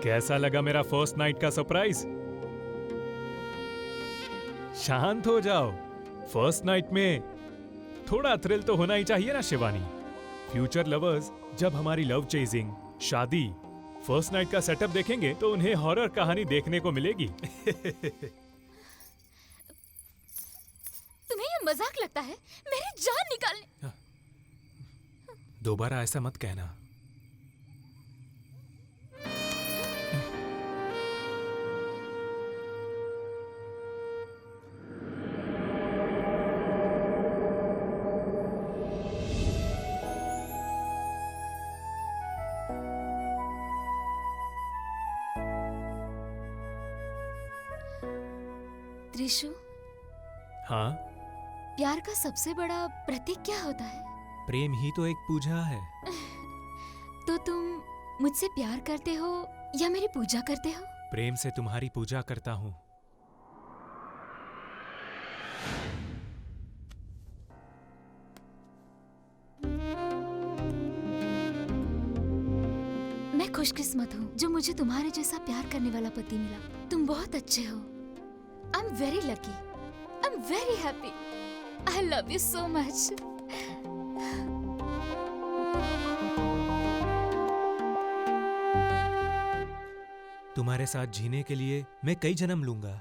कैसा लगा मेरा फर्स्ट नाइट का सरप्राइज? शांत हो जाओ। फर्स्ट नाइट में थोड़ा थ्रिल तो होना ही चाहिए ना शिवानी। फ्यूचर लवर्स जब हमारी लव चेजिंग, शादी, फर्स्ट नाइट का सेटअप देखेंगे तो उन्हें हॉरर कहानी देखने को मिलेगी। तुम्हें ये मजाक लगता है? मेरी जान निकालने। दोबारा ऐसा मत कहना। त्रिशु, हाँ, प्यार का सबसे बड़ा प्रतीक क्या होता है? प्रेम ही तो एक पूजा है। तो तुम मुझसे प्यार करते हो या मेरी पूजा करते हो? प्रेम से तुम्हारी पूजा करता हूँ। मैं खुशकिस्मत हूँ जो मुझे तुम्हारे जैसा प्यार करने वाला पति मिला। तुम बहुत अच्छे हो। I am very lucky. I am very happy. I love you so much. तुम्हारे साथ जीने के लिए मैं कई जन्म लूंगा,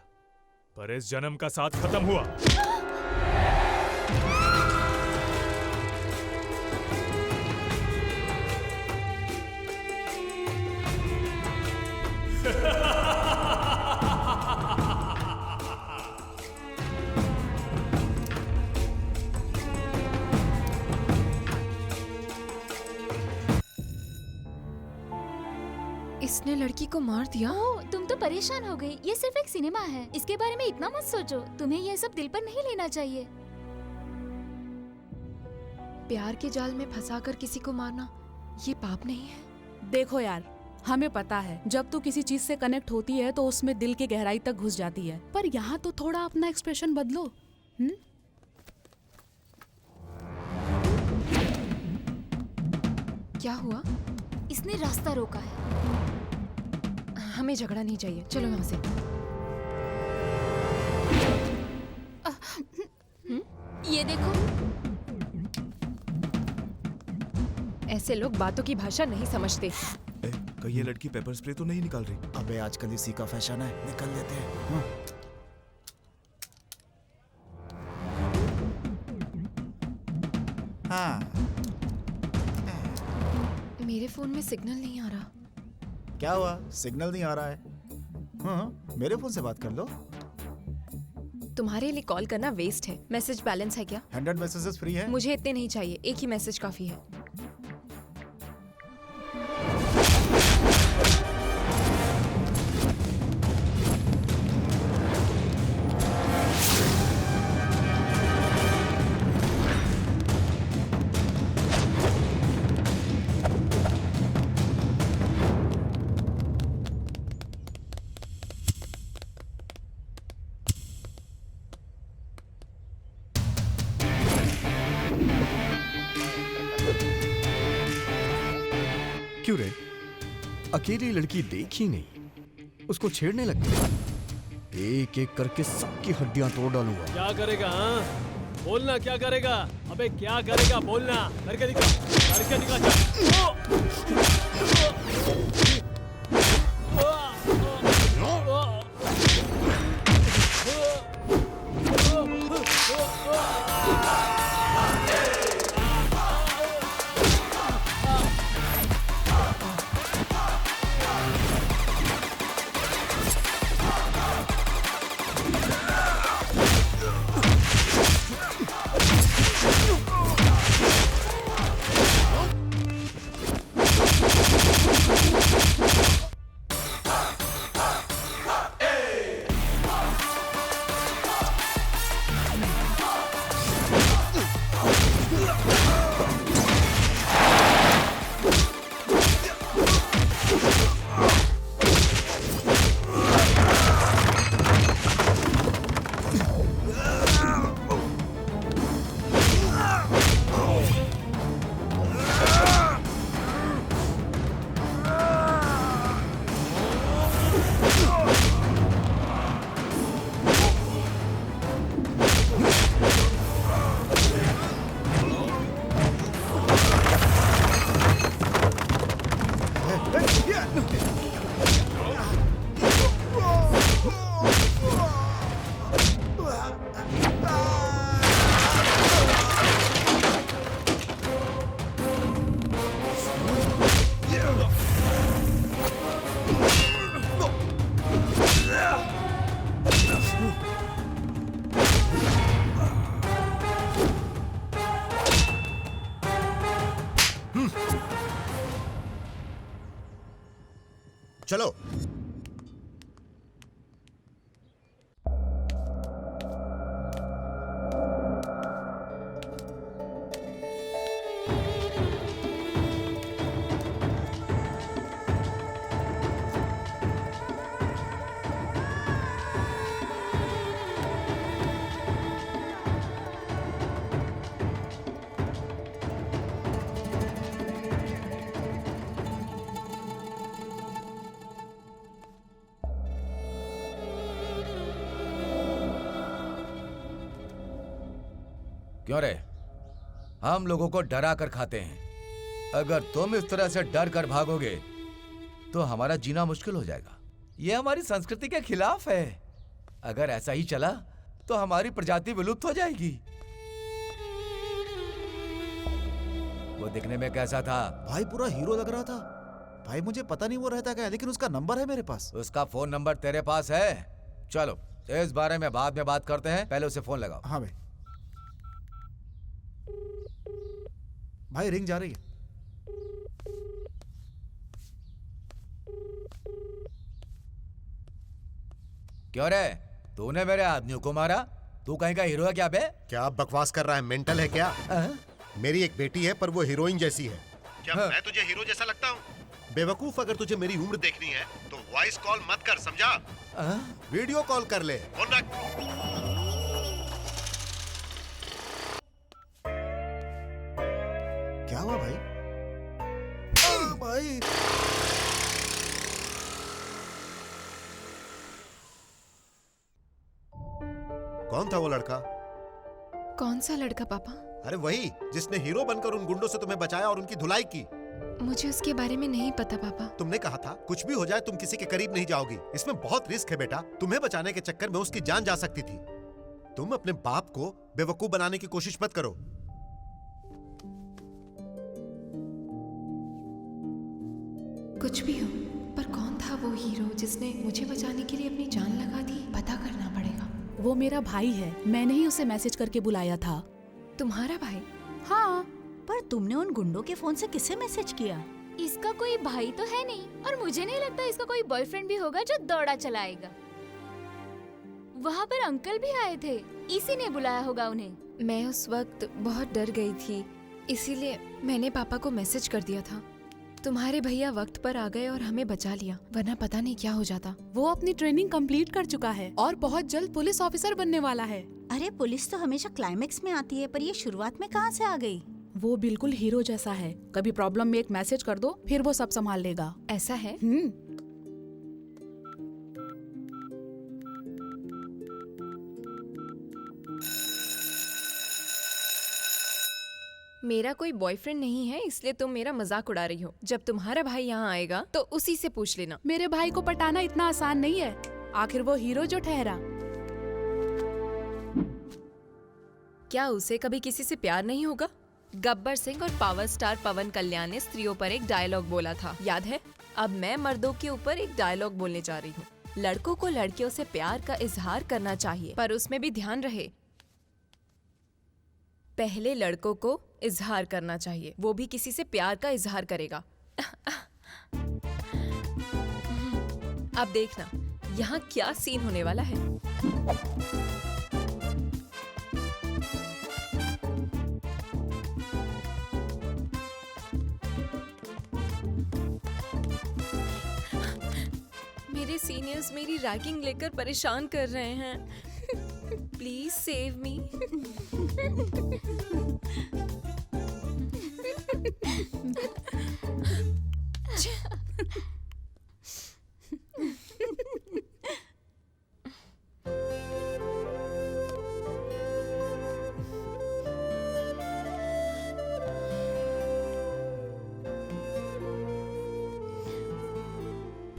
पर इस जन्म का साथ खत्म हुआ। इसने लड़की को मार दिया। ओह, तुम तो परेशान हो गई। ये सिर्फ एक सिनेमा है, इसके बारे में इतना मत सोचो। तुम्हें ये सब दिल पर नहीं लेना चाहिए। प्यार के जाल में फंसाकर किसी को मारना ये पाप नहीं है। देखो यार, हमें पता है जब तू किसी चीज से कनेक्ट होती है तो उसमें दिल की गहराई तक घुस जाती है, पर यहाँ तो थोड़ा अपना एक्सप्रेशन बदलो। क्या हुआ? इसने रास्ता रोका है। हमें झगड़ा नहीं चाहिए, चलो यहाँ से। ये देखो, ऐसे लोग बातों की भाषा नहीं समझते। कहीं ये लड़की पेपर स्प्रे तो नहीं निकाल रही? अबे आजकल इसी का फैशन है, निकल लेते हैं। हाँ। मेरे फोन में सिग्नल नहीं आ रहा। क्या हुआ? सिग्नल नहीं आ रहा है? हाँ, मेरे फोन से बात कर लो। तुम्हारे लिए कॉल करना वेस्ट है। मैसेज बैलेंस है क्या? 100 मैसेजेस फ्री है। मुझे इतने नहीं चाहिए, एक ही मैसेज काफी है। क्यों रे? अकेली लड़की देखी नहीं, उसको छेड़ने लगती। एक एक करके सबकी हड्डियां तोड़ डालूंगा। क्या करेगा? हाँ, बोलना क्या करेगा? अबे क्या करेगा? बोलना, करके दिखा, करके दिखा। चलो। क्यों रे? हम लोगों को डरा कर खाते हैं। अगर तुम इस तरह से डर कर भागोगे तो हमारा जीना मुश्किल हो जाएगा। ये हमारी संस्कृति के खिलाफ है। अगर ऐसा ही चला तो हमारी प्रजाति विलुप्त हो जाएगी। वो दिखने में कैसा था? भाई पूरा हीरो लग रहा था। भाई मुझे पता नहीं वो रहता क्या है, लेकिन उसका नंबर है मेरे पास। उसका फोन नंबर तेरे पास है? चलो इस बारे में बाद में बात करते हैं, पहले उसे फोन लगाओ। हाँ भाई। भाई रिंग जा रही है। क्यों रे? तूने मेरे आदमियों को मारा? तू कहीं का हीरो है क्या बे? क्या बकवास कर रहा है? मेंटल है क्या? मेरी एक बेटी है पर वो हीरोइन जैसी है। क्या मैं तुझे हीरो जैसा लगता हूँ? बेवकूफ, अगर तुझे मेरी उम्र देखनी है तो वॉइस कॉल मत कर, समझा? वीडियो कॉल कर ले। फोन रख। क्या हुआ भाई? भाई कौन था वो लड़का? कौन सा लड़का पापा? अरे वही जिसने हीरो बनकर उन गुंडों से तुम्हें बचाया और उनकी धुलाई की। मुझे उसके बारे में नहीं पता पापा। तुमने कहा था कुछ भी हो जाए तुम किसी के करीब नहीं जाओगी। इसमें बहुत रिस्क है बेटा। तुम्हें बचाने के चक्कर में उसकी जान जा सकती थी। तुम अपने बाप को बेवकूफ बनाने की कोशिश मत करो। कुछ भी हो, पर कौन था वो हीरो जिसने मुझे बचाने के लिए अपनी जान लगा दी? पता करना पड़ेगा। वो मेरा भाई है, मैंने ही उसे मैसेज करके बुलाया था। तुम्हारा भाई? हाँ। पर तुमने उन गुंडों के फोन से किसे मैसेज किया? इसका कोई भाई तो है नहीं, और मुझे नहीं लगता इसका कोई बॉयफ्रेंड भी होगा जो दौड़ा चलाएगा। वहाँ पर अंकल भी आए थे, इसी ने बुलाया होगा उन्हें। मैं उस वक्त बहुत डर गई थी, इसीलिए मैंने पापा को मैसेज कर दिया था। तुम्हारे भैया वक्त पर आ गए और हमें बचा लिया, वरना पता नहीं क्या हो जाता। वो अपनी ट्रेनिंग कंप्लीट कर चुका है और बहुत जल्द पुलिस ऑफिसर बनने वाला है। अरे पुलिस तो हमेशा क्लाइमेक्स में आती है, पर ये शुरुआत में कहाँ से आ गई? वो बिल्कुल हीरो जैसा है। कभी प्रॉब्लम में एक मैसेज कर दो, फिर वो सब संभाल लेगा। ऐसा है? मेरा कोई बॉयफ्रेंड नहीं है, इसलिए तुम मेरा मजाक उड़ा रही हो। जब तुम्हारा भाई यहाँ आएगा तो उसी से पूछ लेना। मेरे भाई को पटाना इतना आसान नहीं है, आखिर वो हीरो जो ठहरा। क्या उसे कभी किसी से प्यार नहीं होगा? गब्बर सिंह और पावर स्टार पवन कल्याण ने स्त्रियों पर एक डायलॉग बोला था, याद है? अब मैं मर्दों के ऊपर एक डायलॉग बोलने जा रही हूँ। लड़कों को लड़कियों से प्यार का इजहार करना चाहिए, पर उसमें भी ध्यान रहे, पहले लड़कों को इजहार करना चाहिए, वो भी किसी से प्यार का इजहार करेगा। अब देखना यहाँ क्या सीन होने वाला है। मेरे सीनियर्स मेरी रैगिंग लेकर परेशान कर रहे हैं। Please save me.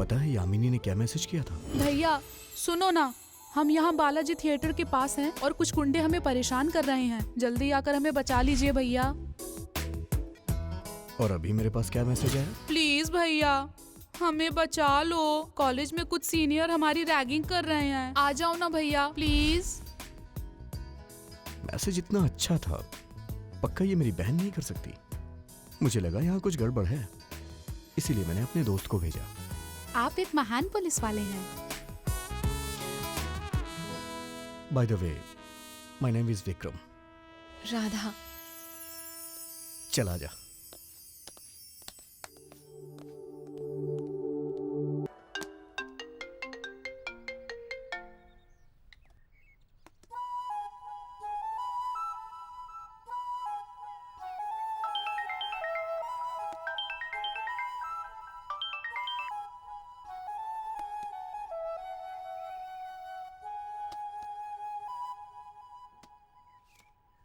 पता है यामिनी ने क्या मैसेज किया था? भैया सुनो ना, हम यहाँ बालाजी थिएटर के पास हैं और कुछ गुंडे हमें परेशान कर रहे हैं। जल्दी आकर हमें बचा लीजिए भैया। और अभी मेरे पास क्या मैसेज आया? प्लीज भैया हमें बचा लो, कॉलेज में कुछ सीनियर हमारी रैगिंग कर रहे हैं। आ जाओ ना भैया प्लीज। मैसेज इतना अच्छा था, पक्का ये मेरी बहन नहीं कर सकती। मुझे लगा यहाँ कुछ गड़बड़ है, इसीलिए मैंने अपने दोस्त को भेजा। आप एक महान पुलिस वाले हैं। By the way, my name is Vikram. Radha. चला जा।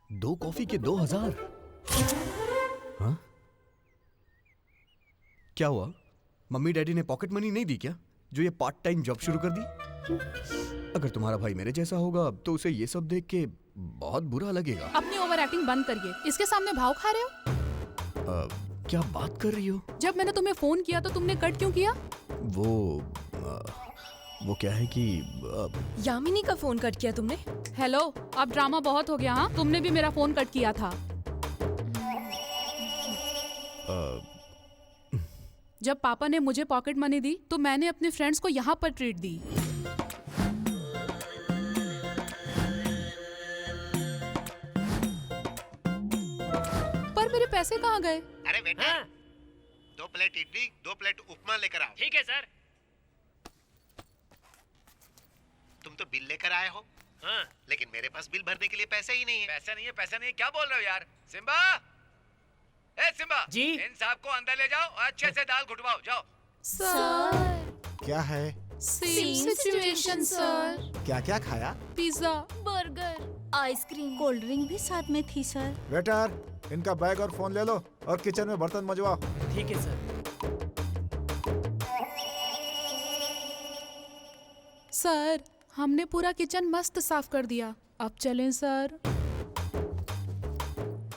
दो कॉफी के 2000? हाँ? क्या हुआ? मम्मी डैडी ने पॉकेट मनी नहीं दी क्या, जो ये पार्ट टाइम जॉब शुरू कर दी? अगर तुम्हारा भाई मेरे जैसा होगा तो उसे ये सब देख के बहुत बुरा लगेगा। अपनी ओवर एक्टिंग बंद करिए, इसके सामने भाव खा रहे हो। क्या बात कर रही हो? जब मैंने तुम्हें फोन किया तो तुमने कट क्यों किया? वो क्या है कि यामिनी का फोन कट किया तुमने? हेलो, अब ड्रामा बहुत हो गया। हाँ, तुमने भी मेरा फोन कट किया था। जब पापा ने मुझे पॉकेट मनी दी तो मैंने अपने फ्रेंड्स को यहाँ पर ट्रीट दी। पर मेरे पैसे कहाँ गए? अरे वेटर, 2 प्लेट इडली 2 प्लेट उपमा लेकर आओ। ठीक है सर। तुम तो बिल लेकर आए हो। हाँ। लेकिन मेरे पास बिल भरने के लिए पैसे ही नहीं है। पैसा नहीं है, पैसा नहीं है, क्या बोल रहे हो यार? सिम्बा, ए सिम्बा जी? इन साहब को अंदर ले जाओ और अच्छे से दाल घुटवाओ, जाओ। सर क्या है? Same situation sir. क्या क्या खाया? Pizza, burger, ice cream. Cold drink भी साथ में थी सर। वेटर, इनका बैग और फोन ले लो और किचन में बर्तन मजवाओ। ठीक है सर। सर हमने पूरा किचन मस्त साफ कर दिया, अब चलें सर।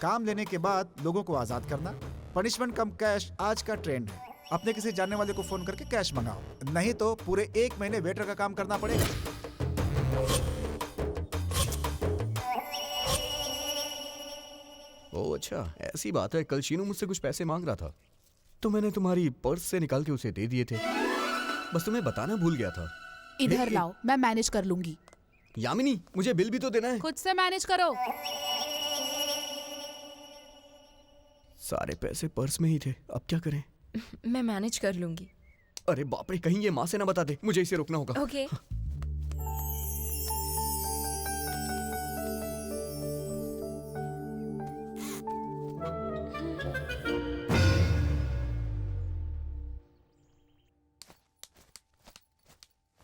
काम लेने के बाद लोगों को आजाद करना, पनिशमेंट कम कैश आज का ट्रेंड है। अपने किसी जानने वाले को फोन करके कैश मंगाओ, नहीं तो पूरे 1 महीने वेटर का काम करना पड़ेगा। ओह अच्छा, ऐसी बात है। कल शीनू मुझसे कुछ पैसे मांग रहा था तो मैंने तुम्हारी पर्स से निकाल के उसे दे दिए थे। बस तुम्हें बताना भूल गया था। इधर लाओ, मैं मैनेज कर लूंगी। यामिनी, मुझे बिल भी तो देना है। खुद से मैनेज करो। सारे पैसे पर्स में ही थे, अब क्या करें? मैं मैनेज कर लूंगी। अरे बाप रे, कहीं ये माँ से ना बता दे। मुझे इसे रोकना होगा। ओके।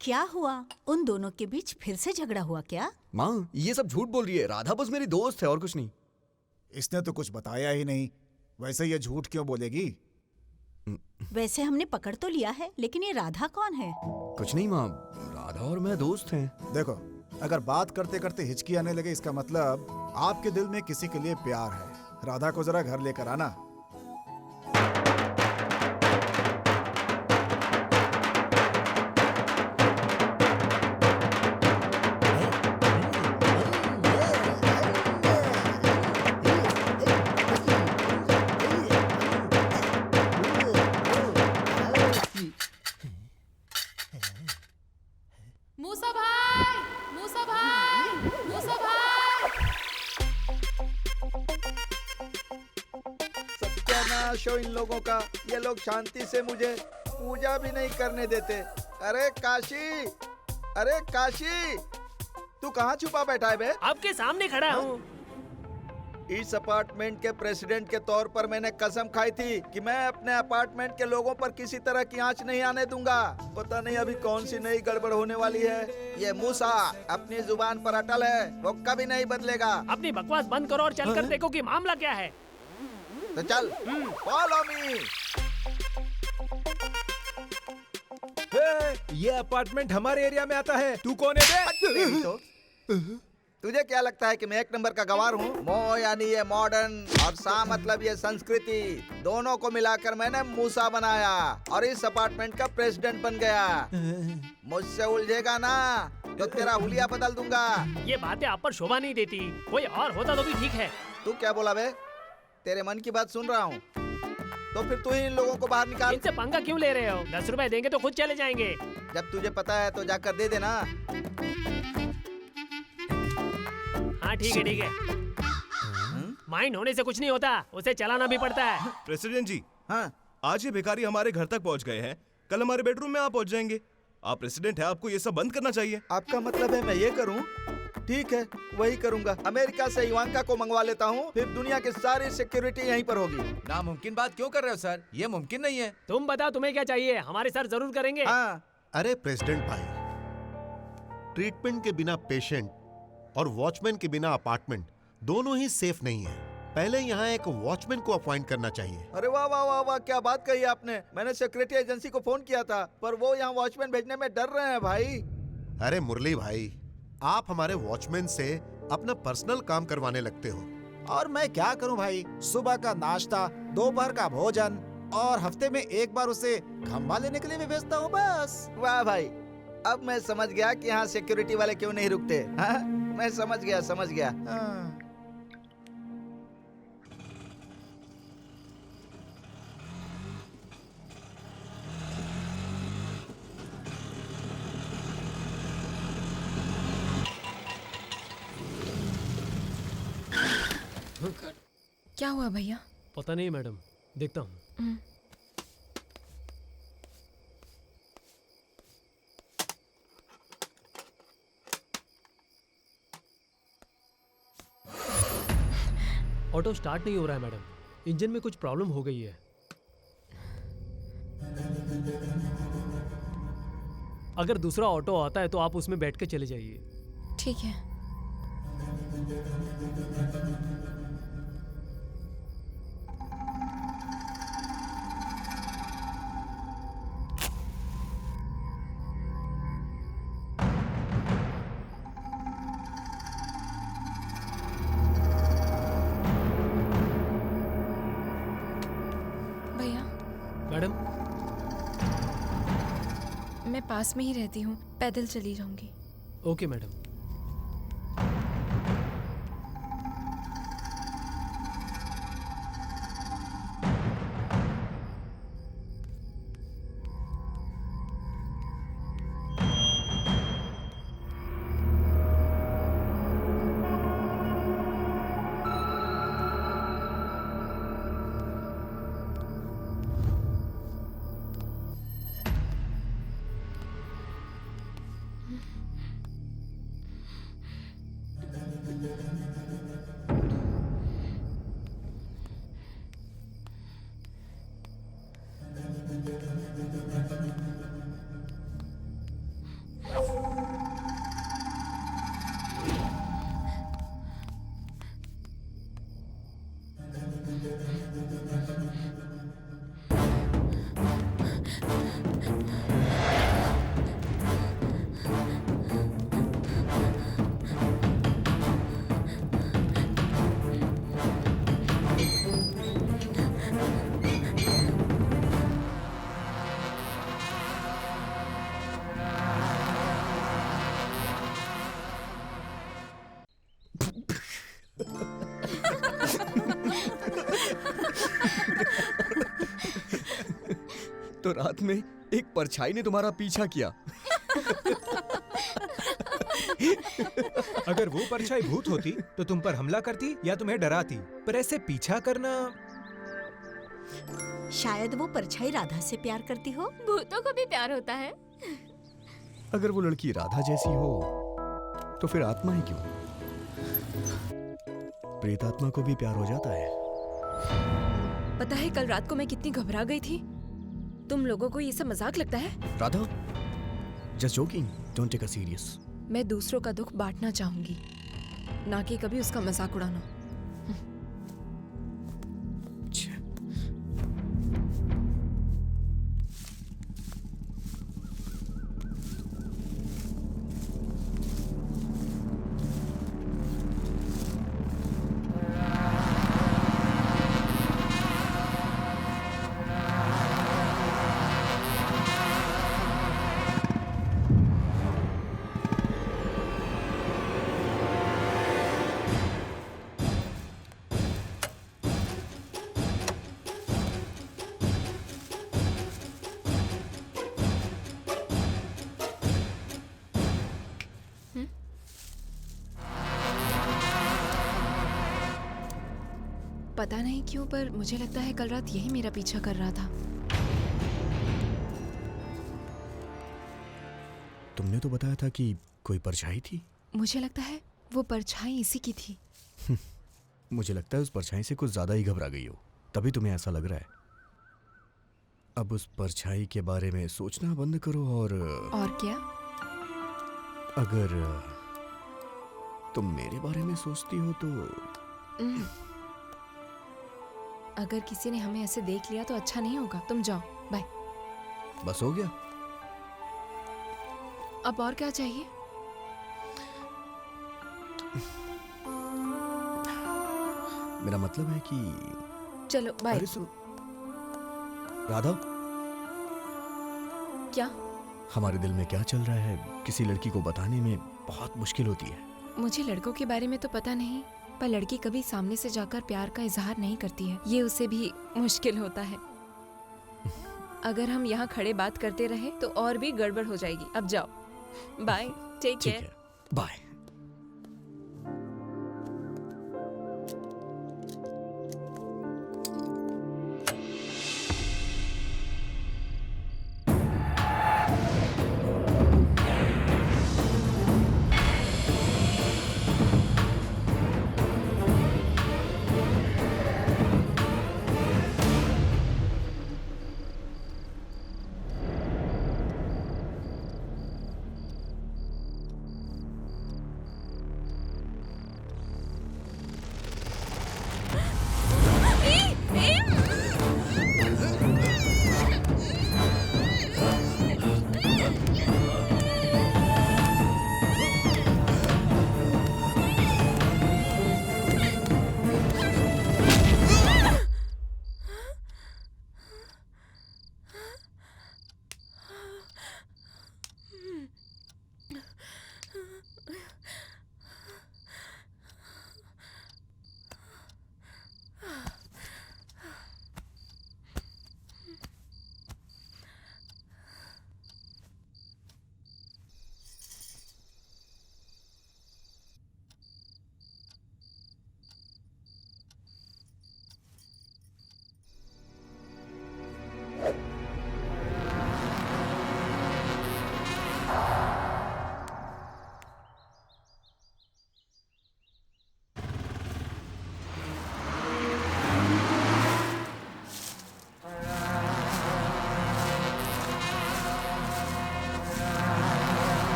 क्या हुआ? उन दोनों के बीच फिर से झगड़ा हुआ क्या? माँ, ये सब झूठ बोल रही है। राधा बस मेरी दोस्त है और कुछ नहीं। इसने तो कुछ बताया ही नहीं, वैसे ये झूठ क्यों बोलेगी? वैसे हमने पकड़ तो लिया है, लेकिन ये राधा कौन है? कुछ नहीं माँ, राधा और मैं दोस्त हैं। देखो, अगर बात करते करते हिचकी आने लगे इसका मतलब आपके दिल में किसी के लिए प्यार है। राधा को जरा घर लेकर आना। मूसा भाई, मूसा भाई, मूसा भाई। सत्यानाश हो इन लोगों का। ये लोग शांति से मुझे पूजा भी नहीं करने देते। अरे काशी, अरे काशी, तू कहाँ छुपा बैठा है बे? आपके सामने खड़ा हूँ। इस अपार्टमेंट के प्रेसिडेंट के तौर पर मैंने कसम खाई थी कि मैं अपने अपार्टमेंट के लोगों पर किसी तरह की आंच नहीं आने दूंगा। पता नहीं अभी कौन सी नई गड़बड़ होने वाली है। ये मूसा अपनी जुबान पर अटल है, वो कभी नहीं बदलेगा। अपनी बकवास बंद करो और चलकर देखो कि मामला क्या है। तो चल, फॉलो मी। ये अपार्टमेंट हमारे एरिया में आता है। तू कौन है बे? तेरी तो। तुझे क्या लगता है कि मैं एक नंबर का गवार हूँ? मो यानी ये मॉडर्न और सा मतलब ये संस्कृति, दोनों को मिलाकर मैंने मूसा बनाया और इस अपार्टमेंट का प्रेसिडेंट बन गया। मुझसे उलझेगा ना तो तेरा हुलिया बदल दूंगा। ये बातें आप पर शोभा नहीं देती, कोई और होता तो भी ठीक है। तू क्या बोला बे? तेरे मन की बात सुन रहा हूँ। तो फिर तू ही इन लोगों को बाहर निकाल। इनसे पंगा क्यों ले रहे हो? 10 रुपए देंगे तो खुद चले जाएंगे। जब तुझे पता है तो जाकर दे देना। हाँ ठीक है ठीक है। माइंड होने से कुछ नहीं होता, उसे चलाना भी पड़ता है। प्रेसिडेंट जी, हाँ आज ये भिखारी हमारे घर तक पहुंच गए हैं, कल हमारे बेडरूम में आप पहुंच जाएंगे। आप प्रेसिडेंट है, आपको ये सब बंद करना चाहिए। आपका मतलब है मैं ये करूं? ठीक है, वही करूंगा। अमेरिका से इवांका को मंगवा लेता हूं, फिर दुनिया की सारी सिक्योरिटी यहीं पर होगी। नामुमकिन बात क्यों कर रहे हो सर? ये मुमकिन नहीं है। तुम बताओ तुम्हें क्या चाहिए? हमारे सर जरूर करेंगे। हाँ। अरे प्रेसिडेंट भाई, ट्रीटमेंट के बिना पेशेंट और वॉचमैन के बिना अपार्टमेंट दोनों ही सेफ नहीं है। पहले यहाँ एक वॉचमैन को अपॉइंट करना चाहिए। अरे वाह वाह वाह वाह, क्या बात कही आपने। मैंने सिक्योरिटी एजेंसी को फोन किया था, पर वो यहाँ वॉचमैन भेजने में डर रहे हैं भाई। अरे मुरली भाई, आप हमारे वॉचमैन से अपना पर्सनल काम करवाने लगते हो। और मैं क्या करूं भाई, सुबह का नाश्ता, दोपहर का भोजन और हफ्ते में एक बार उसे खंबा लेने के लिए भी भेजता हूँ बस। वाह भाई, अब मैं समझ गया कि यहाँ सिक्योरिटी वाले क्यों नहीं रुकते। हाँ? मैं समझ गया। हाँ। क्या हुआ भैया? पता नहीं मैडम, देखता हूँ। ऑटो स्टार्ट नहीं हो रहा है मैडम, इंजन में कुछ प्रॉब्लम हो गई है। अगर दूसरा ऑटो आता है तो आप उसमें बैठ के चले जाइए। ठीक है। मैडम, मैं पास में ही रहती हूँ, पैदल चली जाऊंगी। Okay madam. तो रात में एक परछाई ने तुम्हारा पीछा किया। अगर वो परछाई भूत होती तो तुम पर हमला करती या तुम्हें डराती, पर ऐसे पीछा करना। शायद वो परछाई राधा से प्यार करती हो। भूतों को भी प्यार होता है। अगर वो लड़की राधा जैसी हो तो फिर आत्मा ही क्यों? प्रेतात्मा को भी प्यार हो जाता है। पता है कल रात को मैं कितनी घबरा गई थी। तुम लोगों को ये सब मजाक लगता है? Radha, just joking, don't take a serious. मैं दूसरों का दुख बांटना चाहूंगी, ना कि कभी उसका मजाक उड़ाना। पता नहीं क्यों पर मुझे लगता है कल रात यही मेरा पीछा कर रहा था। तुमने तो बताया था कि कोई परछाई थी। मुझे लगता है वो परछाई इसी की थी। मुझे लगता है उस परछाई से कुछ ज्यादा ही घबरा गई हो, तभी तुम्हें ऐसा लग रहा है। अब उस परछाई के बारे में सोचना बंद करो और क्या? अगर तुम मेरे बारे में सोचती हो तो अगर किसी ने हमें ऐसे देख लिया तो अच्छा नहीं होगा। तुम जाओ, बाय। बस हो गया? अब और क्या चाहिए? मेरा मतलब है कि चलो बाय। अरे सुनो राधा, क्या? हमारे दिल में क्या चल रहा है किसी लड़की को बताने में बहुत मुश्किल होती है। मुझे लड़कों के बारे में तो पता नहीं, पर लड़की कभी सामने से जाकर प्यार का इजहार नहीं करती है, ये उसे भी मुश्किल होता है। अगर हम यहाँ खड़े बात करते रहे तो और भी गड़बड़ हो जाएगी। अब जाओ, बाय, टेक केयर, बाय।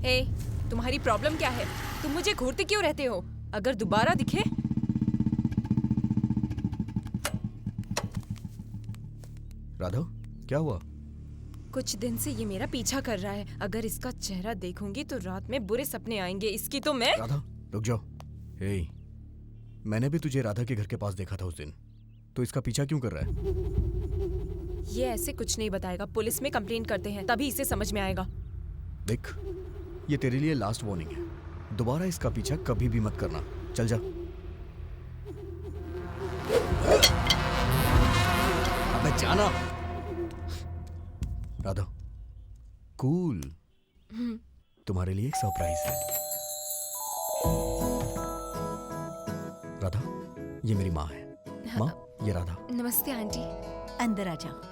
हे, तुम्हारी प्रॉब्लम क्या है? तुम मुझे घूरते क्यों रहते हो? अगर दोबारा दिखे। राधा, क्या हुआ? कुछ दिन से ये मेरा पीछा कर रहा है। अगर इसका चेहरा देखूंगी तो रात में बुरे सपने आएंगे। इसकी तो मैं। राधा, रुक जाओ। हे, मैंने भी तुझे राधा के घर के पास देखा था उस दिन। तो इसका पीछा क्यों कर रहा है? ये ऐसे कुछ नहीं बताएगा। पुलिस में कंप्लेंट करते हैं, तभी इसे समझ में आएगा। देख, ये तेरे लिए लास्ट वार्निंग है। दोबारा इसका पीछा कभी भी मत करना। चल जा। अबे जाना। राधा, कूल। तुम्हारे लिए एक सरप्राइज है। राधा, ये मेरी माँ है। माँ, ये राधा। नमस्ते आंटी। अंदर आ जाओ।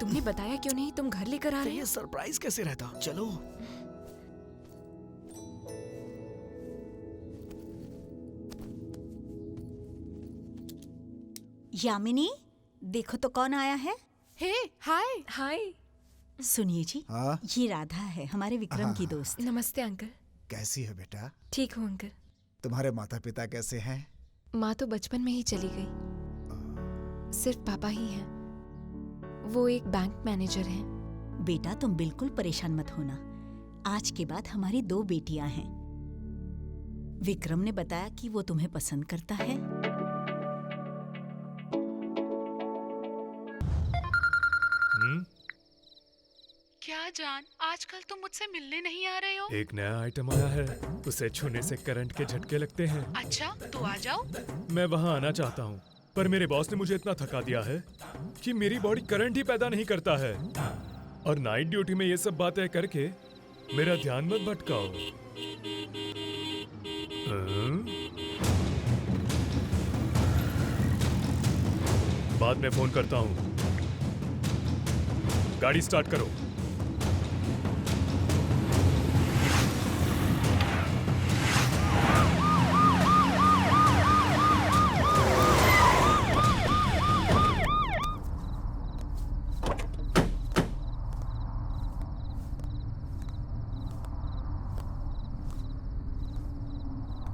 तुमने बताया क्यों नहीं? तुम घर लेकर आ रहे हो? ये सरप्राइज कैसे रहता? चलो। यामिनी, देखो तो कौन आया है। हे, हाय। हाय। सुनिए जी, हाँ? ये राधा है, हमारे विक्रम की दोस्त। नमस्ते अंकल। कैसी है बेटा? ठीक हूँ अंकल। तुम्हारे माता पिता कैसे हैं? माँ तो बचपन में ही चली गई। सिर्फ पापा ही हैं। वो एक बैंक मैनेजर हैं। बेटा, तुम बिल्कुल परेशान मत होना। आज के बाद हमारी 2 बेटियां हैं। विक्रम ने बताया कि वो तुम्हें पसंद करता है। क्या क्या जान, आजकल तुम मुझसे मिलने नहीं आ रहे हो? एक नया आइटम आया है, उसे छूने से करंट के झटके लगते हैं। अच्छा, तो आ जाओ। मैं वहाँ आना चाहता हूँ, पर मेरे बॉस ने मुझे इतना थका दिया है कि मेरी बॉडी करंट ही पैदा नहीं करता है। और नाइट ड्यूटी में ये सब बातें करके मेरा ध्यान मत भटकाओ। बाद में फोन करता हूँ। गाड़ी स्टार्ट करो।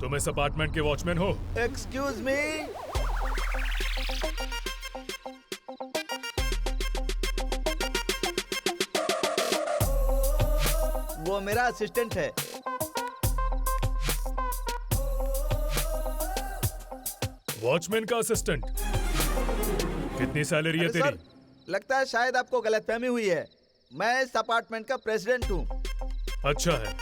तुम इस अपार्टमेंट के वॉचमैन हो? Excuse me. वो मेरा असिस्टेंट है। वॉचमैन का असिस्टेंट? कितनी सैलरी है अरे तेरी? सर, लगता है शायद आपको गलतफहमी हुई है। मैं इस अपार्टमेंट का प्रेसिडेंट हूँ। अच्छा है।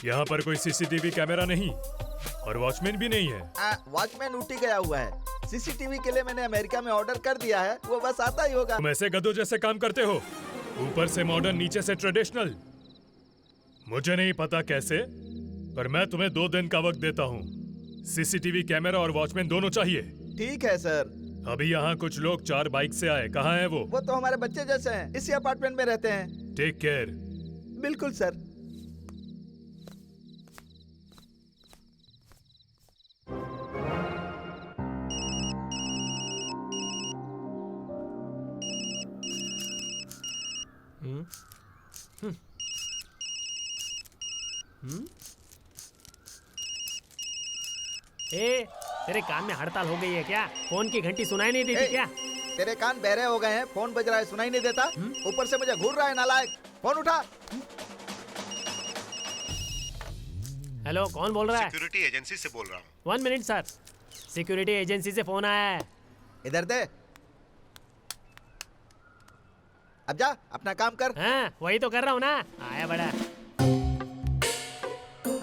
यहाँ पर कोई सीसीटीवी कैमरा नहीं और वॉचमैन भी नहीं है। वॉचमैन उठी गया हुआ है। सीसीटीवी के लिए मैंने अमेरिका में ऑर्डर कर दिया है, वो बस आता ही होगा। तुम ऐसे गधों जैसे काम करते हो, ऊपर से मॉडर्न नीचे से ट्रेडिशनल। मुझे नहीं पता कैसे, पर मैं तुम्हें 2 दिन का वक्त देता हूँ। सीसीटीवी कैमरा और वॉचमैन दोनों चाहिए। ठीक है सर। अभी यहाँ कुछ लोग 4 बाइक से आए, कहाँ हैं वो? वो तो हमारे बच्चे जैसे हैं, इसी अपार्टमेंट में रहते हैं। Take care. बिल्कुल सर। ए, तेरे कान में हड़ताल हो गई है क्या? फोन की घंटी सुनाई नहीं देती क्या? तेरे कान बहरे हो गए हैं? फोन बज रहा है, सुनाई नहीं देता? ऊपर से मुझे घूर रहा है नालायक। फोन उठा। हेलो, कौन बोल रहा है? सिक्योरिटी एजेंसी से बोल रहा हूँ। 1 मिनट सर, सिक्योरिटी एजेंसी से फोन आया है। इधर दे। अब जा अपना काम कर। हाँ, वही तो कर रहा हूँ ना। आया बड़ा।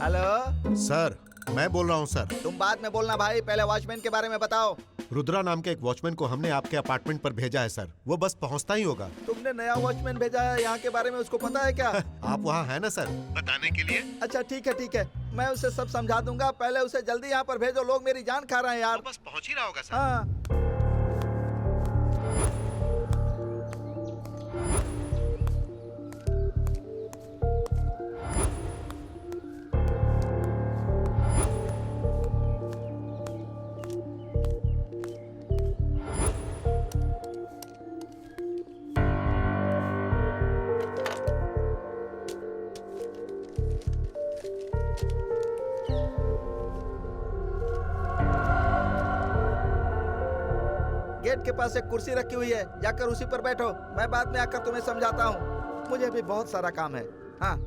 हेलो सर, मैं बोल रहा हूँ सर। तुम बाद में बोलना भाई, पहले वॉचमैन के बारे में बताओ। रुद्रा नाम के एक वॉचमैन को हमने आपके अपार्टमेंट पर भेजा है सर। वो बस पहुँचता ही होगा। तुमने नया वॉचमैन भेजा है, यहाँ के बारे में उसको पता है क्या? आप वहाँ है ना सर, बताने के लिए? अच्छा ठीक है ठीक है, मैं उसे सब समझा दूंगा। पहले उसे जल्दी यहाँ पर भेजो, लोग मेरी जान खा रहे हैं यार। वो बस पहुँच ही रहा होगा सर। हाँ। गेट के पास एक कुर्सी रखी हुई है, जाकर उसी पर बैठो। मैं बाद में आकर तुम्हें समझाता हूँ, मुझे भी बहुत सारा काम है। हाँ।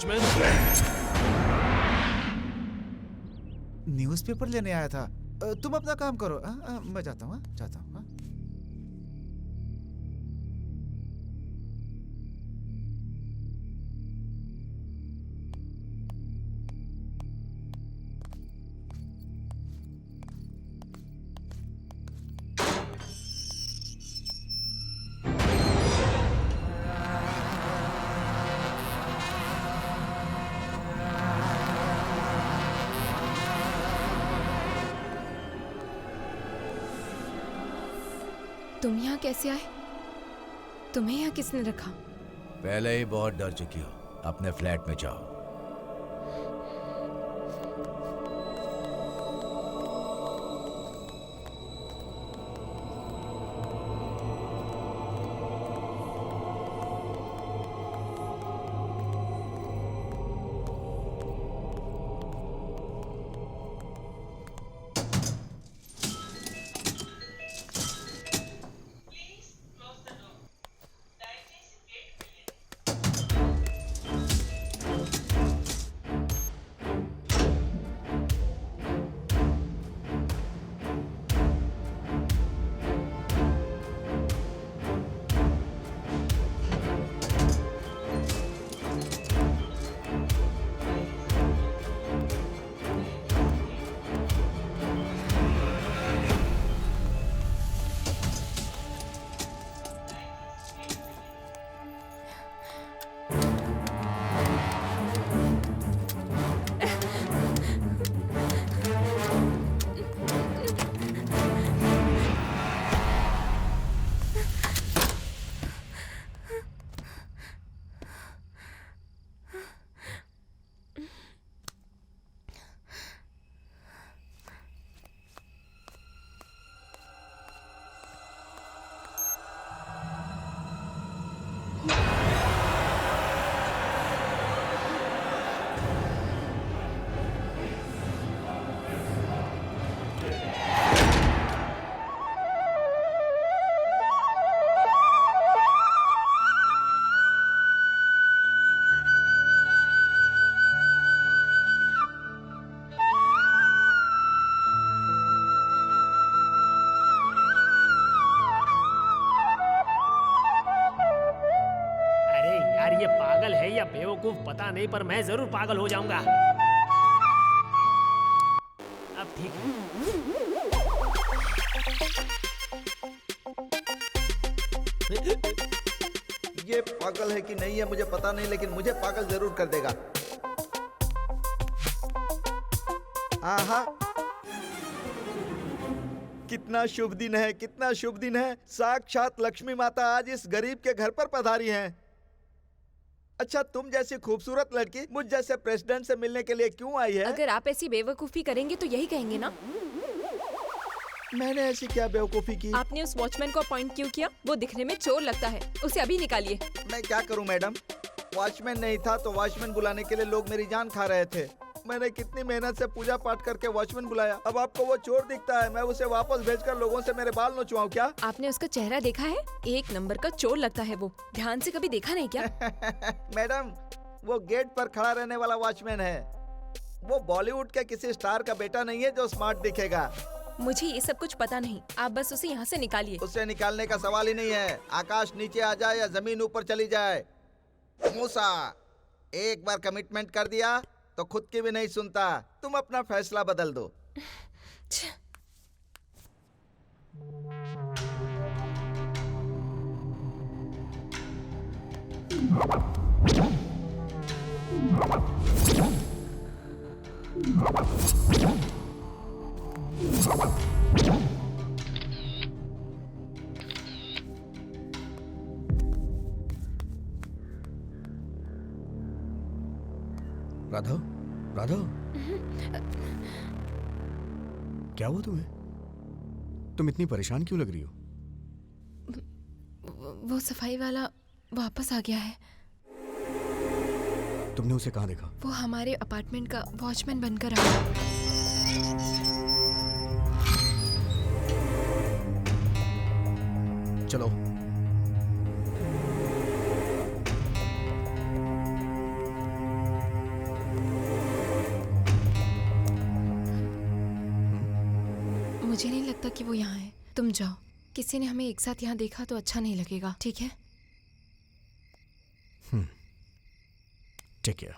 वॉचमैन। न्यूज़पेपर लेने आया था। तुम अपना काम करो। मैं जाता हूँ। जाता हूँ। तुम यहाँ कैसे आए? तुम्हें यहाँ किसने रखा? पहले ही बहुत डर चुकी हो, अपने फ्लैट में जाओ। बेवकूफ पता नहीं, पर मैं जरूर पागल हो जाऊंगा। अब ठीक है। ये पागल है कि नहीं है मुझे पता नहीं, लेकिन मुझे पागल जरूर कर देगा। आहा, कितना शुभ दिन है, कितना शुभ दिन है। साक्षात लक्ष्मी माता आज इस गरीब के घर पर पधारी हैं। अच्छा, तुम जैसी खूबसूरत लड़की मुझ जैसे प्रेसिडेंट से मिलने के लिए क्यों आई है? अगर आप ऐसी बेवकूफी करेंगे तो यही कहेंगे ना। मैंने ऐसी क्या बेवकूफी की? आपने उस वॉचमैन को अपॉइंट क्यों किया? वो दिखने में चोर लगता है, उसे अभी निकालिए। मैं क्या करूं मैडम, वॉचमैन नहीं था तो वॉचमैन बुलाने के लिए लोग मेरी जान खा रहे थे। मैंने कितनी मेहनत से पूजा पाठ करके वॉचमैन बुलाया, अब आपको वो चोर दिखता है। मैं उसे वापस भेजकर लोगों से मेरे बाल नोचवाऊं क्या? आपने उसका चेहरा देखा है? एक नंबर का चोर लगता है वो। ध्यान से कभी देखा नहीं क्या? मैडम, वो गेट पर खड़ा रहने वाला वॉचमैन है। वो बॉलीवुड के किसी स्टार का बेटा नहीं है जो स्मार्ट दिखेगा। मुझे ये सब कुछ पता नहीं, आप बस उसे यहाँ से निकालिए। उसे निकालने का सवाल ही नहीं है। आकाश नीचे आ जाए या जमीन ऊपर चली जाए। मूसा, एक बार कमिटमेंट कर दिया तो खुद की भी नहीं सुनता। तुम अपना फैसला बदल दो। राघव, राघव, क्या हुआ तुम्हें? तुम इतनी परेशान क्यों लग रही हो? वो सफाई वाला वापस आ गया है। तुमने उसे कहाँ देखा? वो हमारे अपार्टमेंट का वॉचमैन बनकर आया। चलो। मुझे नहीं लगता कि वो यहाँ है। तुम जाओ, किसी ने हमें एक साथ यहाँ देखा तो अच्छा नहीं लगेगा, ठीक है? Take care.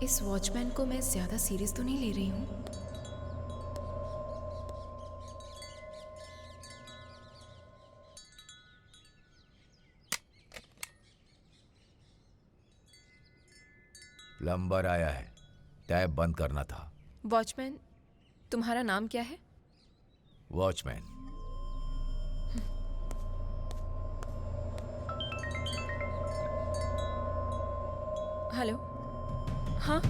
इस वॉचमैन को मैं ज्यादा सीरियस तो नहीं ले रही हूँ। प्लम्बर आया है, टैप बंद करना था। वॉचमैन, तुम्हारा नाम क्या है? वॉचमैन। हेलो। हाँ,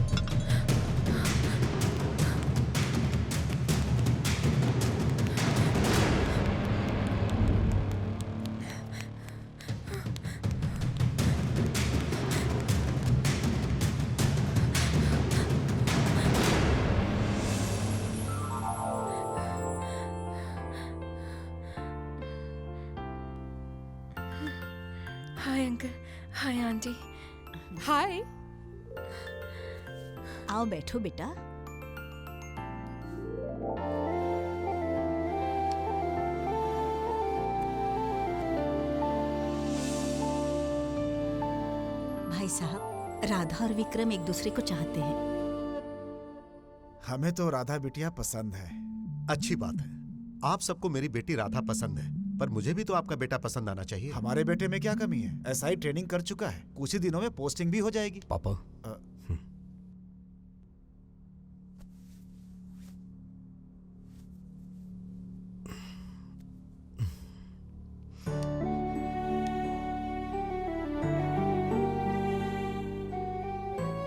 हाय अंकल, हाय आंटी। हाय। आओ बैठो बेटा। भाई साहब, राधा और विक्रम एक दूसरे को चाहते हैं। हमें तो राधा बिटिया पसंद है। अच्छी बात है, आप सबको मेरी बेटी राधा पसंद है, पर मुझे भी तो आपका बेटा पसंद आना चाहिए। हमारे बेटे में क्या कमी है? एसआई ट्रेनिंग कर चुका है, कुछ ही दिनों में पोस्टिंग भी हो जाएगी। पापा,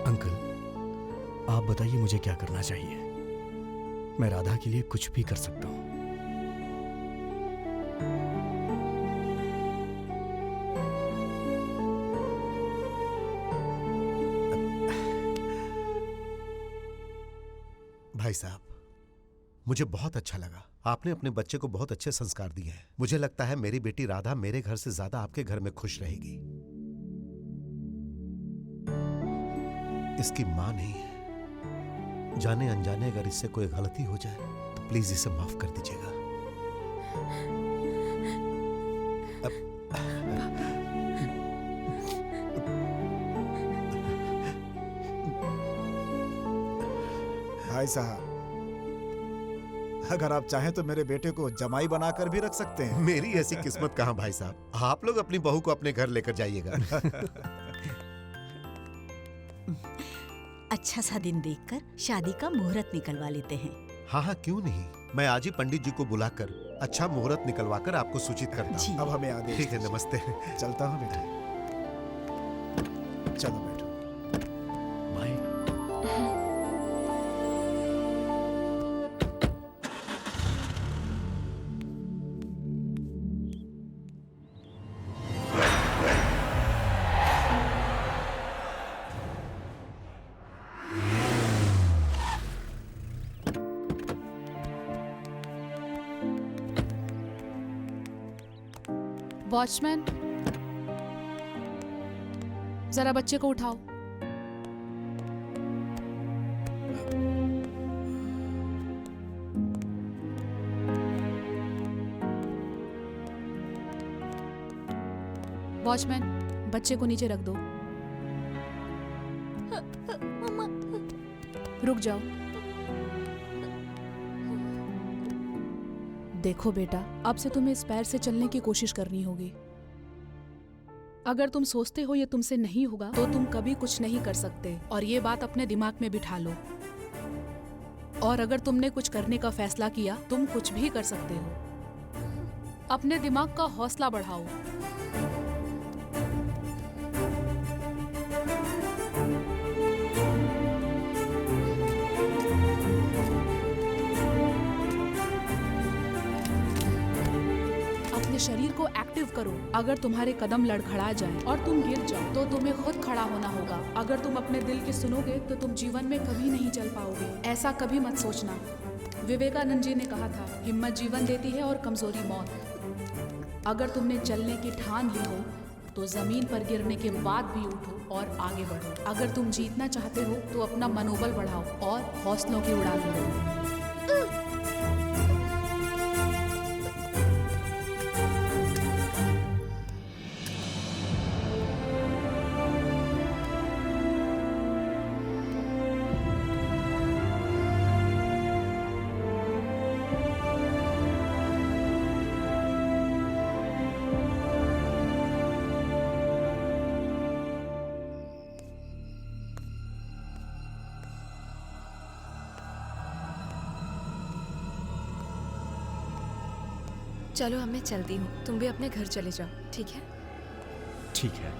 अंकल, आप बताइए मुझे क्या करना चाहिए? मैं राधा के लिए कुछ भी कर सकता हूँ। भाई साहब, मुझे बहुत अच्छा लगा। आपने अपने बच्चे को बहुत अच्छे संस्कार दिए हैं। मुझे लगता है मेरी बेटी राधा मेरे घर से ज्यादा आपके घर में खुश रहेगी। इसकी मां नहीं है। जाने अनजाने अगर इससे कोई गलती हो जाए तो प्लीज इसे माफ कर दीजिएगा। भाई साहब, अगर आप चाहें तो मेरे बेटे को जमाई बनाकर भी रख सकते हैं। मेरी ऐसी किस्मत कहाँ भाई साहब, आप लोग अपनी बहू को अपने घर लेकर जाइएगा। अच्छा सा दिन देखकर शादी का मुहूर्त निकलवा लेते हैं। हाँ हाँ क्यों नहीं, मैं आज ही पंडित जी को बुलाकर अच्छा मुहूर्त निकलवाकर आपको सूचित करता हूँ। अब हमें आदेश ठीक है, नमस्ते। चलता हूँ बेटा। चलो बेटा। वॉचमैन, जरा बच्चे को उठाओ। वॉचमैन, बच्चे को नीचे रख दो। रुक जाओ। देखो बेटा, अब से तुम्हें इस पैर से चलने की कोशिश करनी होगी। अगर तुम सोचते हो ये तुमसे नहीं होगा तो तुम कभी कुछ नहीं कर सकते, और ये बात अपने दिमाग में बिठा लो। और अगर तुमने कुछ करने का फैसला किया, तुम कुछ भी कर सकते हो। अपने दिमाग का हौसला बढ़ाओ। शरीर को एक्टिव करो। अगर तुम्हारे कदम लड़खड़ा जाए और तुम गिर जाओ तो तुम्हें खुद खड़ा होना होगा। अगर तुम अपने दिल की सुनोगे तो तुम जीवन में कभी नहीं चल पाओगे। ऐसा कभी मत सोचना। विवेकानंद जी ने कहा था, हिम्मत जीवन देती है और कमजोरी मौत। अगर तुमने चलने की ठान ली हो तो जमीन पर गिरने के बाद भी उठो और आगे बढ़ो। अगर तुम जीतना चाहते हो तो अपना मनोबल बढ़ाओ और हौसलों की उड़ान भरो। चलो अब मैं चलती हूँ, तुम भी अपने घर चले जाओ, ठीक है? ठीक है।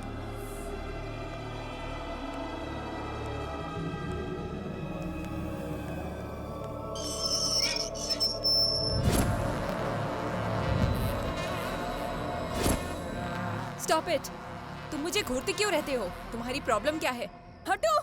Stop it! तुम मुझे घूरते क्यों रहते हो? तुम्हारी प्रॉब्लम क्या है? हटो!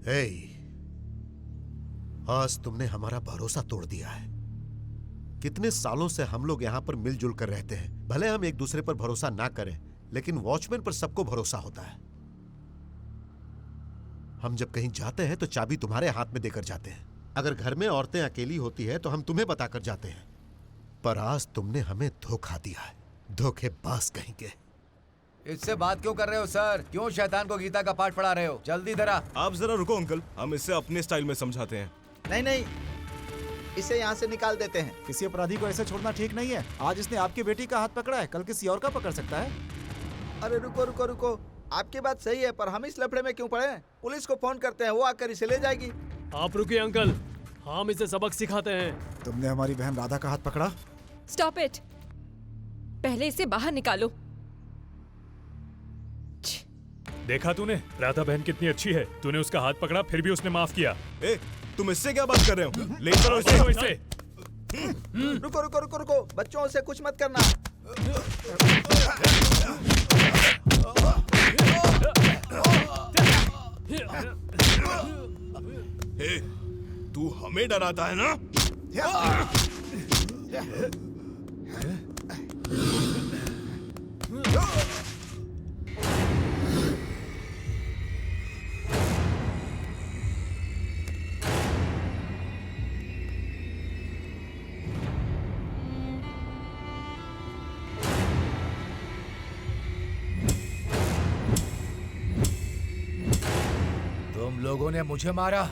हे, आज तुमने हमारा भरोसा तोड़ दिया है। कितने सालों से हम लोग यहाँ पर मिलजुल कर रहते हैं। भले हम एक दूसरे पर भरोसा ना करें, लेकिन वॉचमैन पर सबको भरोसा होता है। हम जब कहीं जाते हैं तो चाबी तुम्हारे हाथ में देकर जाते हैं। अगर घर में औरतें अकेली होती है तो हम तुम्हें बताकर जाते हैं। पर आज तुमने हमें धोखा दिया है, धोखेबाज कहीं के। इससे बात क्यों कर रहे हो सर? क्यों शैतान को गीता का पाठ पढ़ा रहे हो? जल्दी जरा। आप जरा रुको अंकल, हम इसे अपने स्टाइल में समझाते हैं। नहीं नहीं, इसे यहाँ से निकाल देते हैं। किसी अपराधी को ऐसे छोड़ना ठीक नहीं है। आज इसने आपकी बेटी का हाथ पकड़ा है, कल किसी और का पकड़ सकता है। अरे रुको रुको रुको, आपकी बात सही है, पर हम इस लफड़े में क्यों पड़े? पुलिस को फोन करते हैं, वो आकर इसे ले जाएगी। आप रुकिए अंकल, हम इसे सबक सिखाते हैं। तुमने हमारी बहन राधा का हाथ पकड़ा? स्टॉप इट, पहले इसे बाहर निकालो। देखा तूने राधा बहन कितनी अच्छी है, तूने उसका हाथ पकड़ा फिर भी उसने माफ किया। ए, तुम इससे क्या बात कर रहे हो? ले चलो इसे। रुको रुको रुको रुको, बच्चों से कुछ मत करना। ए, तू हमें डराता है ना? तुम लोगों ने मुझे मारा,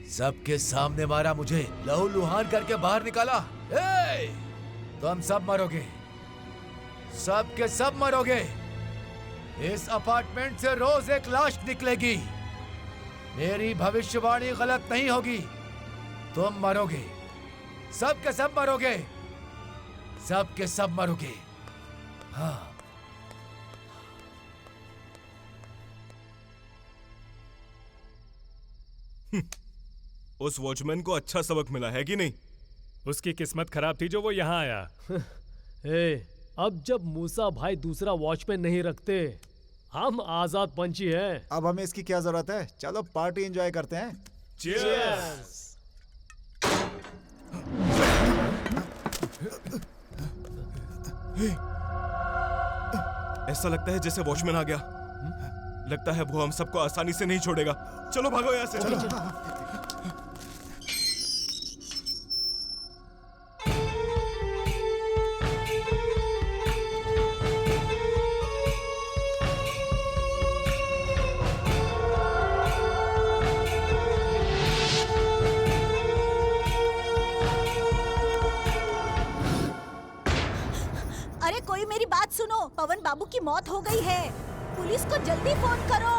सबके सामने मारा, मुझे लहूलुहान करके बाहर निकाला। ए, तुम सब मरोगे, सब के सब मरोगे। इस अपार्टमेंट से रोज एक लाश निकलेगी। मेरी भविष्यवाणी गलत नहीं होगी। तुम मरोगे, सब के सब मरोगे, सब के सब मरोगे। हाँ, उस वॉचमैन को अच्छा सबक मिला है कि नहीं? उसकी किस्मत खराब थी जो वो यहाँ आया। ए, अब जब मूसा भाई दूसरा वॉचमैन नहीं रखते, हम आजाद पंछी हैं। अब हमें इसकी क्या जरूरत है? चलो पार्टी एंजॉय करते हैं। Cheers! ऐसा लगता है जैसे वॉचमैन आ गया। लगता है वो हम सबको आसानी से नहीं छोड़ेगा। चलो भागो यहाँ से। चलो। अरे कोई मेरी बात सुनो, पवन बाबू की मौत हो गई है। पुलिस को जल्दी फोन करो।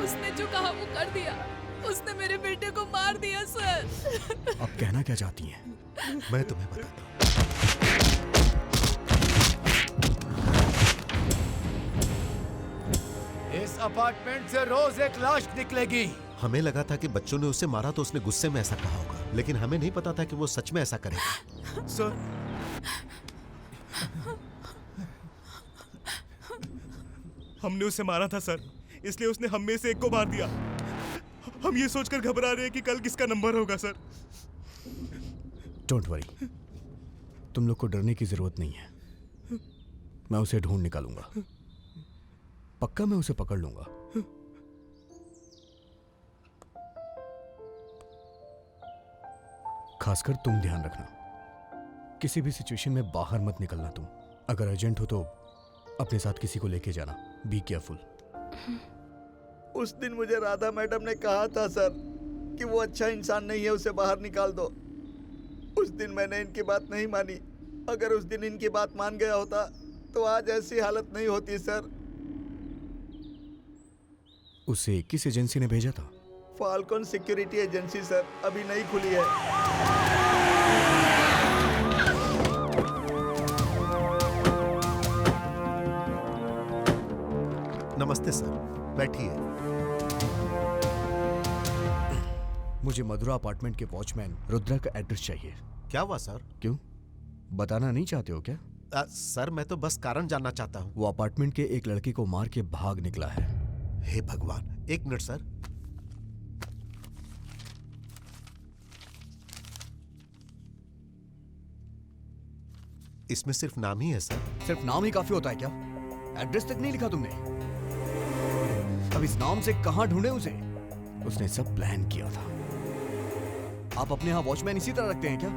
उसने जो कहा वो कर दिया। उसने मेरे बेटे को मार दिया सर। अब कहना क्या चाहती हैं? मैं तुम्हें बताता हूँ। इस अपार्टमेंट से रोज एक लाश निकलेगी। हमें लगा था कि बच्चों ने उसे मारा तो उसने गुस्से में ऐसा कहा होगा, लेकिन हमें नहीं पता था कि वो सच में ऐसा करेगा। सर, हमने उसे मारा था सर, इसलिए उसने हम में से एक को मार दिया। हम ये सोचकर घबरा रहे हैं कि कल किसका नंबर होगा सर। डोंट वरी, तुम लोग को डरने की जरूरत नहीं है। मैं उसे ढूंढ निकालूंगा, पक्का मैं उसे पकड़ लूंगा। खासकर तुम ध्यान रखना, किसी भी सिचुएशन में बाहर मत निकलना तुम। अगर अर्जेंट हो तो अपने साथ किसी को लेके जाना। Be careful. उस दिन मुझे राधा मैडम ने कहा था सर कि वो अच्छा इंसान नहीं है, उसे बाहर निकाल दो। उस दिन मैंने इनकी बात नहीं मानी। अगर उस दिन इनकी बात मान गया होता तो आज ऐसी हालत नहीं होती सर। उसे किस एजेंसी ने भेजा था? फाल्कन सिक्योरिटी एजेंसी सर, अभी नहीं खुली है। नमस्ते सर, बैठिए। मुझे मधुरा अपार्टमेंट के वॉचमैन रुद्रा का एड्रेस चाहिए। क्या हुआ सर? क्यों, बताना नहीं चाहते हो क्या? सर मैं तो बस कारण जानना चाहता हूँ। वो अपार्टमेंट के एक लड़के को मार के भाग निकला है। हे भगवान, एक मिनट सर। इसमें सिर्फ नाम ही है सर। सिर्फ नाम ही काफी होता है क्या? एड्रेस तक नहीं लिखा तुमने? अब इस नाम से कहां ढूंढे उसे? उसने सब प्लान किया था। आप अपने यहाँ वॉचमैन इसी तरह रखते हैं क्या?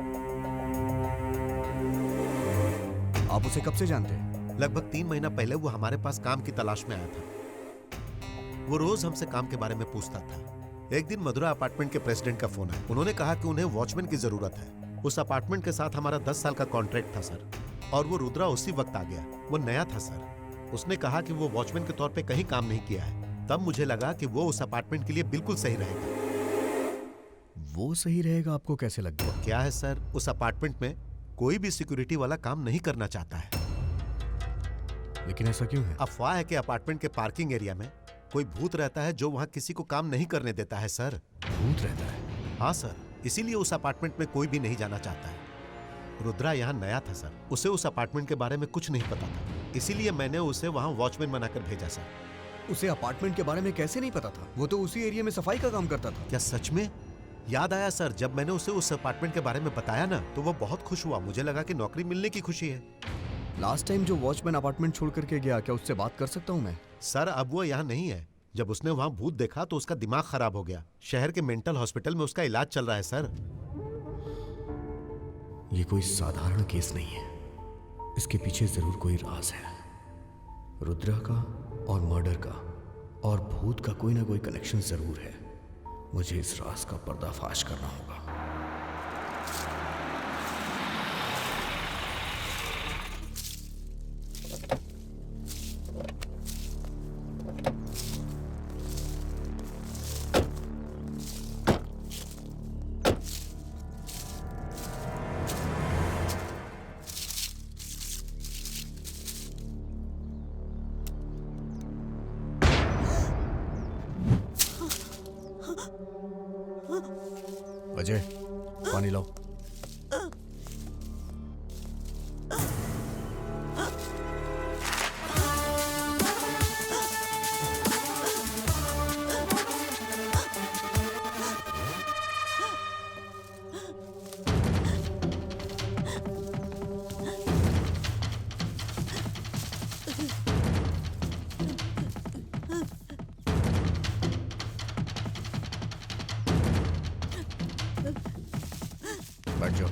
आप उसे कब से जानते हैं? लगभग 3 महीना पहले वो हमारे पास काम की तलाश में आया था। वो रोज हमसे काम के बारे में पूछता था। एक दिन मधुरा अपार्टमेंट के प्रेसिडेंट का फोन आया। उन्होंने कहा कि उन्हें वॉचमैन की जरूरत है। उस अपार्टमेंट के साथ हमारा 10 साल का कॉन्ट्रैक्ट था सर, और वो रुद्रा उसी वक्त आ गया। वो नया था सर। उसने कहा कि वो वॉचमैन के तौर पे कहीं काम नहीं किया है। तब मुझे लगा कि वो उस अपार्टमेंट के लिए बिल्कुल सही रहेगा। वो सही रहेगा आपको कैसे लग गया? क्या है सर, उस अपार्टमेंट में कोई भी सिक्योरिटी वाला काम नहीं करना चाहता है। लेकिन ऐसा क्यों है? अफवाह है कि अपार्टमेंट के पार्किंग एरिया में कोई भूत रहता है जो वहां किसी को काम नहीं करने देता है सर। भूत रहता है? हाँ सर, इसीलिए उस अपार्टमेंट में कोई भी नहीं जाना चाहता है। रुद्रा यहाँ नया था सर, उसे उस अपार्टमेंट के बारे में कुछ नहीं पता था, इसीलिए मैंने उसे वहाँ वॉचमैन बनाकर भेजा सर। उसे अपार्टमेंट के बारे में कैसे नहीं पता था? वो तो उसी एरिया में सफाई का काम करता था। क्या सच में? याद आया सर, जब मैंने उसे उस अपार्टमेंट के बारे में बताया ना, तो वो बहुत खुश हुआ। मुझे लगा कि नौकरी मिलने की खुशी है। लास्ट टाइम जो वॉचमैन अपार्टमेंट छोड़ करके गया, क्या उससे बात कर सकता हूँ मैं? सर अब वो यहाँ नहीं है। जब उसने वहाँ भूत देखा तो उसका दिमाग खराब हो गया। शहर के मेंटल हॉस्पिटल में उसका इलाज चल रहा है सर। ये कोई साधारण केस नहीं है, इसके पीछे जरूर कोई राज है। रुद्रा का और मर्डर का और भूत का कोई ना कोई कनेक्शन जरूर है। मुझे इस राज का पर्दाफाश करना होगा। अजय, पानी लाओ। बैठ जाओ।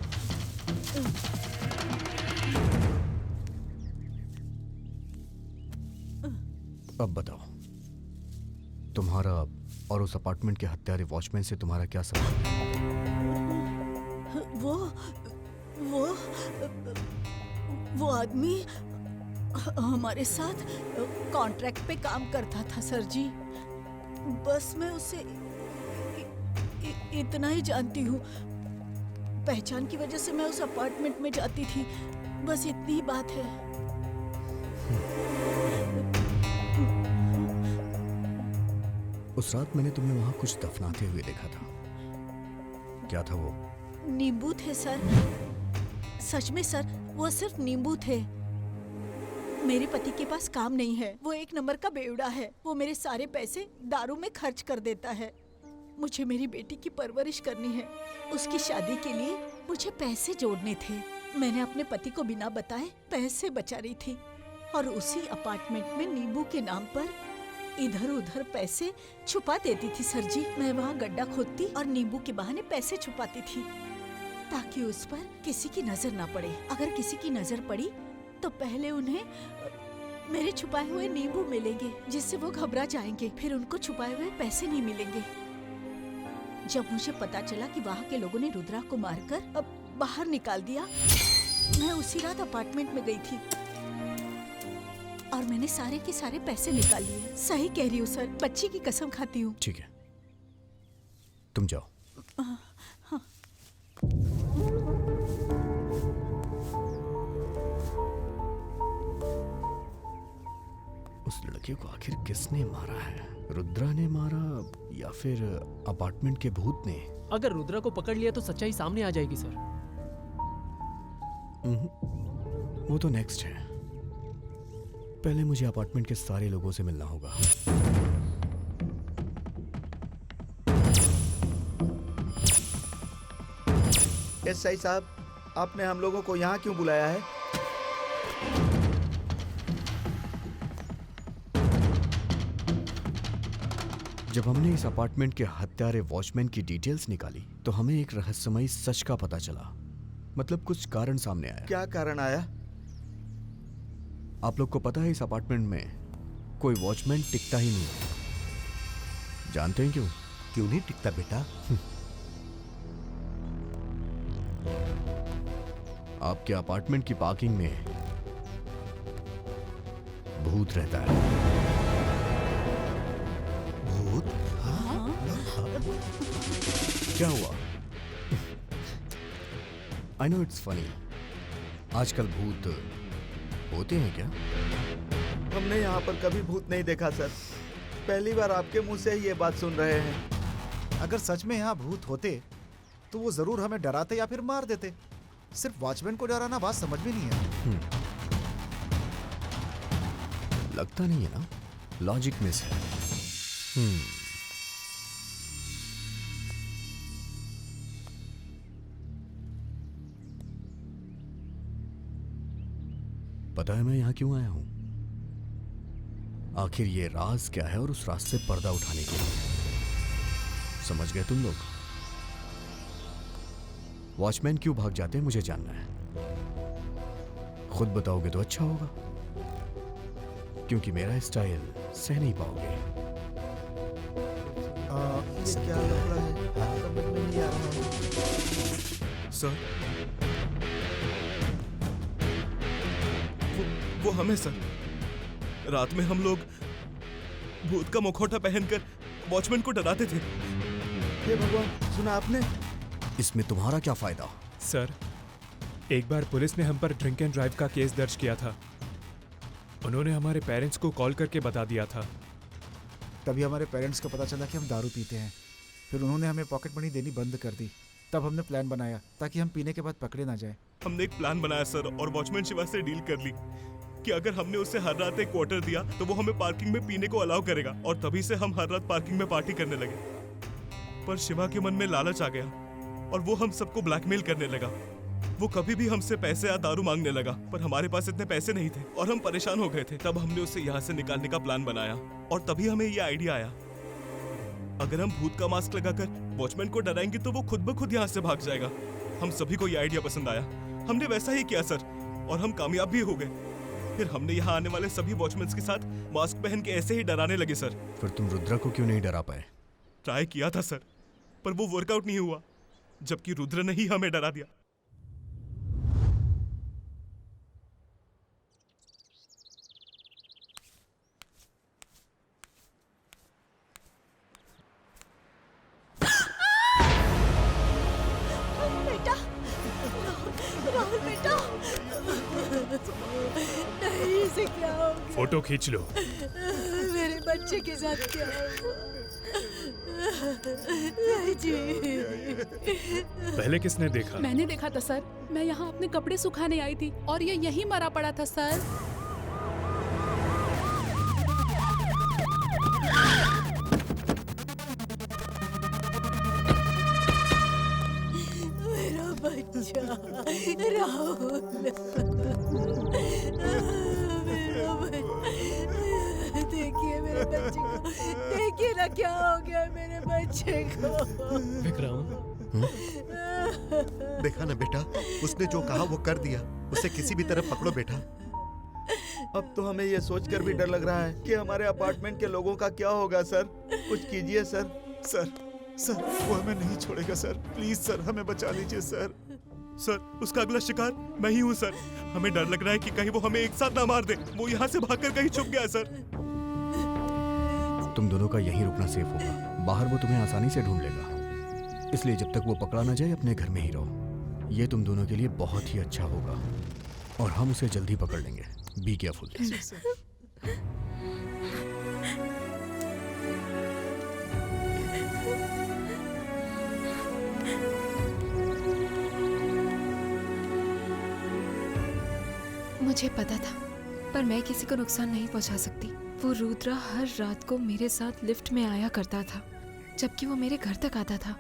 अब बताओ, तुम्हारा और उस अपार्टमेंट के हत्यारे वॉचमैन से तुम्हारा क्या संबंध है? वो आदमी हमारे साथ कॉन्ट्रैक्ट पे काम करता था सर जी। बस मैं उसे इतना ही जानती हूँ। पहचान की वजह से मैं उस अपार्टमेंट में जाती थी, बस इतनी ही बात है। उस रात मैंने तुम्हें वहां कुछ दफनाते हुए देखा था। क्या था वो? नींबू थे सर। सच में सर, वो सिर्फ नींबू थे। मेरे पति के पास काम नहीं है, वो एक नंबर का बेवड़ा है। वो मेरे सारे पैसे दारू में खर्च कर देता है। मुझे मेरी बेटी की परवरिश करनी है। उसकी शादी के लिए मुझे पैसे जोड़ने थे। मैंने अपने पति को बिना बताए पैसे बचा रही थी और उसी अपार्टमेंट में नींबू के नाम पर इधर उधर पैसे छुपा देती थी सर जी। मैं वहाँ गड्ढा खोदती और नींबू के बहाने पैसे छुपाती थी ताकि उस पर किसी की नजर ना पड़े। अगर किसी की नजर पड़ी तो पहले उन्हें मेरे छुपाए हुए नींबू मिलेंगे, जिससे वो घबरा जाएंगे। फिर उनको छुपाए हुए पैसे नहीं मिलेंगे। जब मुझे पता चला कि वहाँ के लोगों ने रुद्रा को मारकर अब बाहर निकाल दिया, मैं उसी रात अपार्टमेंट में गई थी और मैंने सारे के सारे पैसे निकाल लिए। सही कह रही हूँ सर, बच्ची की कसम खाती हूँ। ठीक है, तुम जाओ। हाँ। उस लड़के को आखिर किसने मारा है? रुद्रा ने मारा या फिर अपार्टमेंट के भूत ने? अगर रुद्रा को पकड़ लिया तो सच्चाई सामने आ जाएगी सर। वो तो नेक्स्ट है। पहले मुझे अपार्टमेंट के सारे लोगों से मिलना होगा। एसआई साहब, आपने हम लोगों को यहाँ क्यों बुलाया है? जब हमने इस अपार्टमेंट के हत्यारे वॉचमैन की डिटेल्स निकाली तो हमें एक रहस्यमयी सच का पता चला। मतलब कुछ कारण सामने आया। क्या कारण आया? आप लोग को पता है इस अपार्टमेंट में कोई वॉचमैन टिकता ही नहीं। जानते हैं क्यों? क्यों नहीं टिकता बेटा? आपके अपार्टमेंट की पार्किंग में भूत रहता है। भूत? क्या हुआ? I know it's funny. आजकल भूत होते हैं क्या? हमने यहाँ पर कभी भूत नहीं देखा सर। पहली बार आपके मुंह से ही ये बात सुन रहे हैं। अगर सच में यहाँ भूत होते तो वो जरूर हमें डराते या फिर मार देते। सिर्फ वॉचमैन को डराना बात समझ में नहीं है। लगता नहीं है ना, लॉजिक मिस है। पता है मैं यहां क्यों आया हूं? आखिर ये राज क्या है और उस राज से पर्दा उठाने के लिए। समझ गए तुम लोग? वॉचमैन क्यों भाग जाते हैं मुझे जानना है। खुद बताओगे तो अच्छा होगा, क्योंकि मेरा स्टाइल सह नहीं पाओगे। ये क्या लग रहा है? समझ में नहीं आ रहा है। सर वो हमें सर, रात में हम लोग भूत का मुखौटा पहनकर वॉचमैन को डराते थे। हे भगवान, सुना आपने? इसमें तुम्हारा क्या फायदा? सर, एक बार पुलिस ने हम पर ड्रिंक एंड ड्राइव का केस दर्ज किया था। उन्होंने हमारे पेरेंट्स को कॉल करके बता दिया था। तभी हमारे पेरेंट्स को पता चला कि हम दारू पीते हैं। फिर उन्होंने हमें पॉकेट मनी देनी बंद कर दी। तब हमने प्लान बनाया ताकि हम पीने के बाद पकड़े ना जाए। हमने एक प्लान बनाया सर, और वॉचमैन शिवा से डील कर ली कि अगर हमने उसे हर रात एक क्वार्टर दिया तो वो हमें पार्किंग में पीने को अलाउ करेगा। और तभी से हम हर रात पार्किंग में पार्टी करने लगे। पर शिवा के मन में लालच आ गया और वो हम सबको ब्लैकमेल करने लगा। वो कभी भी हमसे पैसे या दारू मांगने लगा, पर हमारे पास इतने पैसे नहीं थे और हम परेशान हो गए थे। तब हमने उसे यहाँ से निकालने का प्लान बनाया और तभी हमें ये आइडिया आया, अगर हम भूत का मास्क लगाकर वॉचमैन को डराएंगे तो वो खुद ब खुद यहाँ से भाग जाएगा। हम सभी को ये आइडिया पसंद आया। हमने वैसा ही किया सर, और हम कामयाब भी हो गए। फिर हमने यहाँ आने वाले सभी वॉचमैन के साथ मास्क पहन के ऐसे ही डराने लगे सर। फिर तुम रुद्रा को क्यों नहीं डरा पाए? ट्राई किया था सर, पर वो वर्कआउट नहीं हुआ, जबकि रुद्र ने ही हमें डरा दिया। बेटा, राहुल बेटा, नहीं, इसे क्या हो गया? फोटो खींच लो। मेरे बच्चे के साथ क्या हुआ? नहीं जी। पहले किसने देखा? मैंने देखा था सर। मैं यहाँ अपने कपड़े सुखाने आई थी और ये यहीं मरा पड़ा था सर। मेरा बच्चा राहुल, मेरा बच्चा, देखिए मेरे बच्चे को, देखिए ना क्या हो गया मेरे बच्चे को। विक्रम, देखा ना बेटा, उसने जो कहा वो कर दिया। उसे किसी भी तरह पकड़ो बेटा। अब तो हमें ये सोचकर भी डर लग रहा है कि हमारे अपार्टमेंट के लोगों का क्या होगा सर। कुछ कीजिए सर। सर वो हमें नहीं छोड़ेगा सर। प्लीज सर, हमें बचा लीजिए सर। सर, उसका अगला शिकार मैं ही हूँ सर। हमें डर लग रहा है कि कहीं वो हमें एक साथ ना मार दे। वो यहाँ से भागकर कहीं छुप गया सर। तुम दोनों का यहीं रुकना सेफ होगा। बाहर वो तुम्हें आसानी से ढूंढ लेगा, इसलिए जब तक वो पकड़ा ना जाए अपने घर में ही रहो। ये तुम दोनों के लिए बहुत ही अच्छा होगा और हम उसे जल्दी पकड़ लेंगे। Be careful. मुझे पता था, पर मैं किसी को नुकसान नहीं पहुंचा सकती। वो रुद्रा हर रात को मेरे साथ लिफ्ट में आया करता था, जबकि वो मेरे घर तक आता था,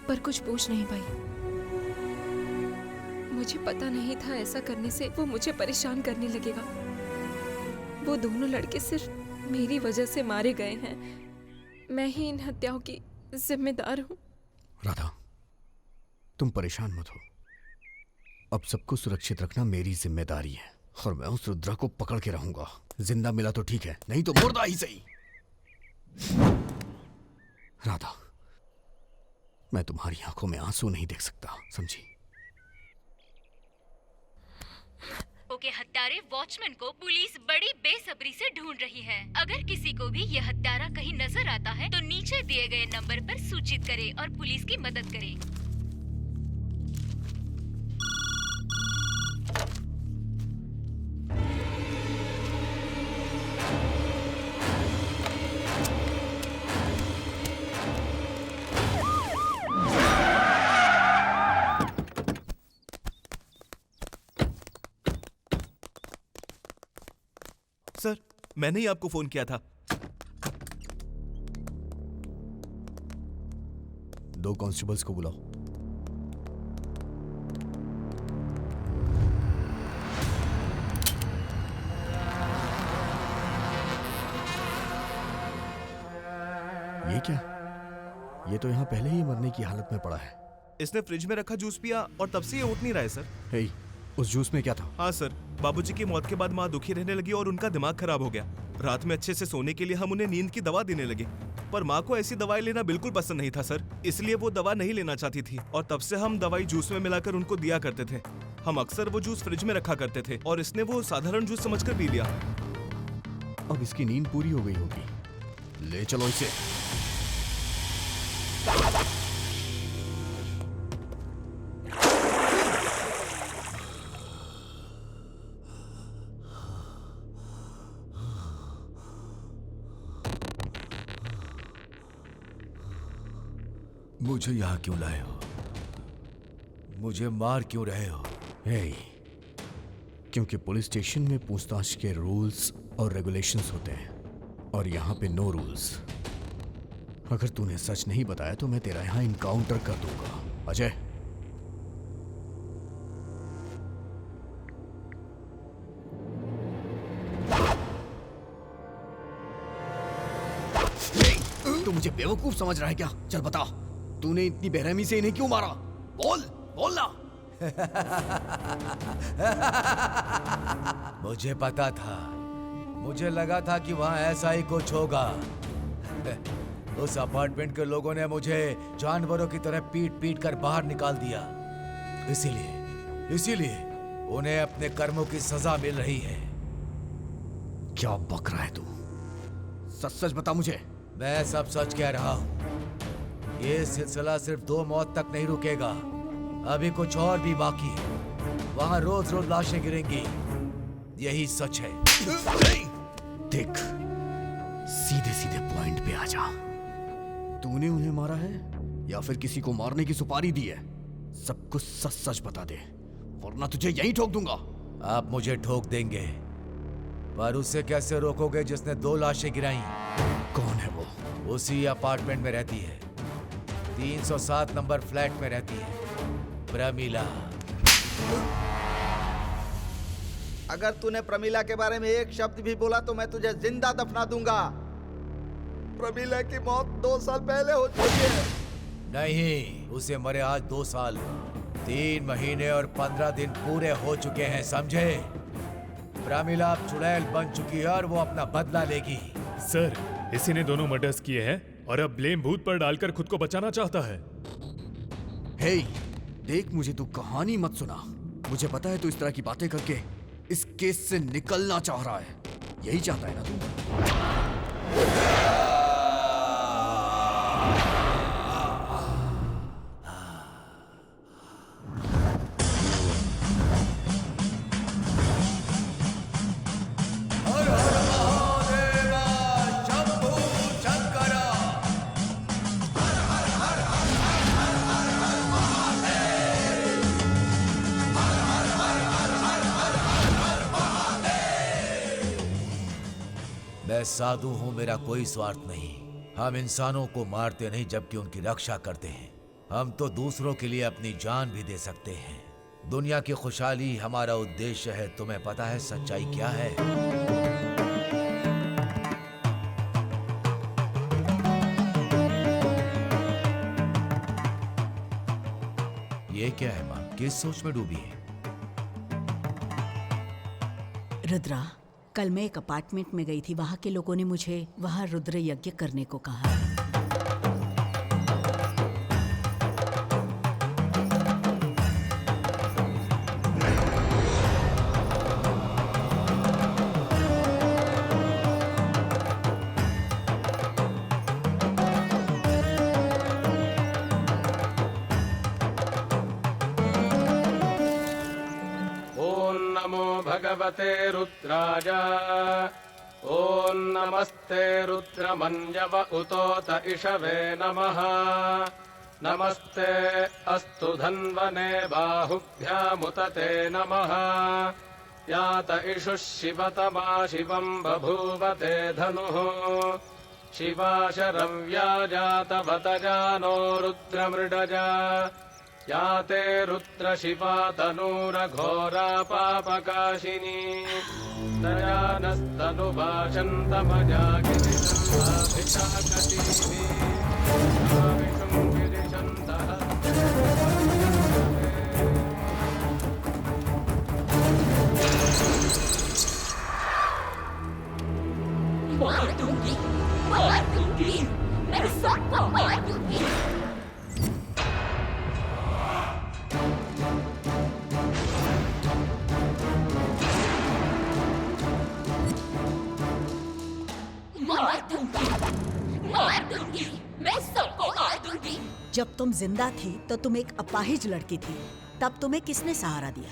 पर कुछ पूछ नहीं पाई। मुझे पता नहीं था ऐसा करने से वो मुझे परेशान करने लगेगा। वो दोनों लड़के सिर्फ मेरी वजह से मारे गए हैं। मैं ही इन हत्याओं की जिम्मेदार हूँ। राधा, तुम परेशान मत हो। अब सबको सुरक्षित रखना मेरी जिम्मेदारी है और मैं उस रुद्रा को पकड़ के रहूंगा। जिंदा मिला तो ठीक है, नहीं तो मुर्दा ही सही। राधा, मैं तुम्हारी आंखों में आंसू नहीं देख सकता, समझी? के हत्यारे वॉचमैन को पुलिस बड़ी बेसब्री से ढूंढ रही है। अगर किसी को भी यह हत्यारा कहीं नजर आता है तो नीचे दिए गए नंबर पर सूचित करे और पुलिस की मदद करे। सर, मैंने ही आपको फोन किया था। 2 कांस्टेबल्स को बुलाओ। ये क्या? ये तो यहाँ पहले ही मरने की हालत में पड़ा है। इसने फ्रिज में रखा जूस पिया और तब से ये उठ नहीं रहा है सर। हे, उस जूस में क्या था? हाँ सर, बाबूजी की मौत के बाद माँ दुखी रहने लगी और उनका दिमाग खराब हो गया। रात में अच्छे से सोने के लिए हम उन्हें नींद की दवा देने लगे, पर माँ को ऐसी दवाई लेना बिल्कुल पसंद नहीं था सर, इसलिए वो दवा नहीं लेना चाहती थी और तब से हम दवाई जूस में मिलाकर उनको दिया करते थे। हम अक्सर वो जूस फ्रिज में रखा करते थे और इसने वो साधारण जूस समझकर पी लिया। अब इसकी नींद पूरी हो गई होगी। ले चलो इसे। मुझे यहाँ क्यों लाए हो? मुझे मार क्यों रहे हो? हे, क्योंकि पुलिस स्टेशन में पूछताछ के रूल्स और रेगुलेशंस होते हैं और यहाँ पे नो रूल्स। अगर तूने सच नहीं बताया तो मैं तेरा यहाँ इनकाउंटर कर दूंगा। अजय, तू मुझे बेवकूफ समझ रहा है क्या? चल बता, तूने इतनी बेरहमी से इन्हें क्यों मारा? बोल, बोलना। मुझे पता था, मुझे लगा था कि वहां ऐसा ही कुछ होगा। उस अपार्टमेंट के लोगों ने मुझे जानवरों की तरह पीट पीट कर बाहर निकाल दिया। इसीलिए उन्हें अपने कर्मों की सजा मिल रही है। क्या बक रहा है तू? सच सच बता मुझे। मैं सब सच कह रहा हूँ। ये सिलसिला सिर्फ 2 मौत तक नहीं रुकेगा, अभी कुछ और भी बाकी है। वहां रोज रोज लाशें गिरेंगी, यही सच है। देख, सीधे सीधे पॉइंट पे आ जा। तूने उन्हें मारा है या फिर किसी को मारने की सुपारी दी है? सब कुछ सच सच बता दे, वरना तुझे यहीं ठोक दूंगा। आप मुझे ठोक देंगे, पर उसे कैसे रोकोगे जिसने 2 लाशें गिराई? कौन है वो? उसी अपार्टमेंट में रहती है, 307 नंबर फ्लैट में रहती है, प्रमीला। अगर तूने प्रमीला के बारे में एक शब्द भी बोला तो मैं तुझे जिंदा दफना दूंगा। प्रमीला की मौत 2 साल पहले हो चुकी है। नहीं, उसे मरे आज 2 साल, 3 महीने और 15 दिन पूरे हो चुके हैं, समझे? प्रमीला अब चुड़ैल बन चुकी है और वो अपना बदला लेगी। सर, इसी ने दोनों मर्डर्स किए हैं और अब ब्लेम भूत पर डालकर खुद को बचाना चाहता है। हे, देख, मुझे तू कहानी मत सुना। मुझे पता है तू इस तरह की बातें करके इस केस से निकलना चाह रहा है। यही चाहता है ना तू? मैं साधु हूं, मेरा कोई स्वार्थ नहीं। हम इंसानों को मारते नहीं जबकि उनकी रक्षा करते हैं। हम तो दूसरों के लिए अपनी जान भी दे सकते हैं। दुनिया की खुशहाली हमारा उद्देश्य है। तुम्हें पता है सच्चाई क्या है? ये क्या है माँ, किस सोच में डूबी है? रुद्रा, कल मैं एक अपार्टमेंट में गई थी। वहाँ के लोगों ने मुझे वहाँ रुद्र यज्ञ करने को कहा। भगवते रुद्राय ओम नमस्ते रुद्रमन्यव उतोत इषवे नमः नमस्ते अस्तु धन्वने बाहुभ्यामुतते नमः यात इषुः शिवतमा शिवं बभूवते धनुः शिवा शरव्या जातवत जानो रुद्रमृडजा याते रुद्र शिवा तनूरघोरा पापकाशिनी मार दूंगी, मैं सबको मार दूंगी। मार दूंगी, मैं सबको मार दूंगी। जब तुम जिंदा थी तो तुम एक अपाहिज लड़की थी, तब तुम्हें किसने सहारा दिया?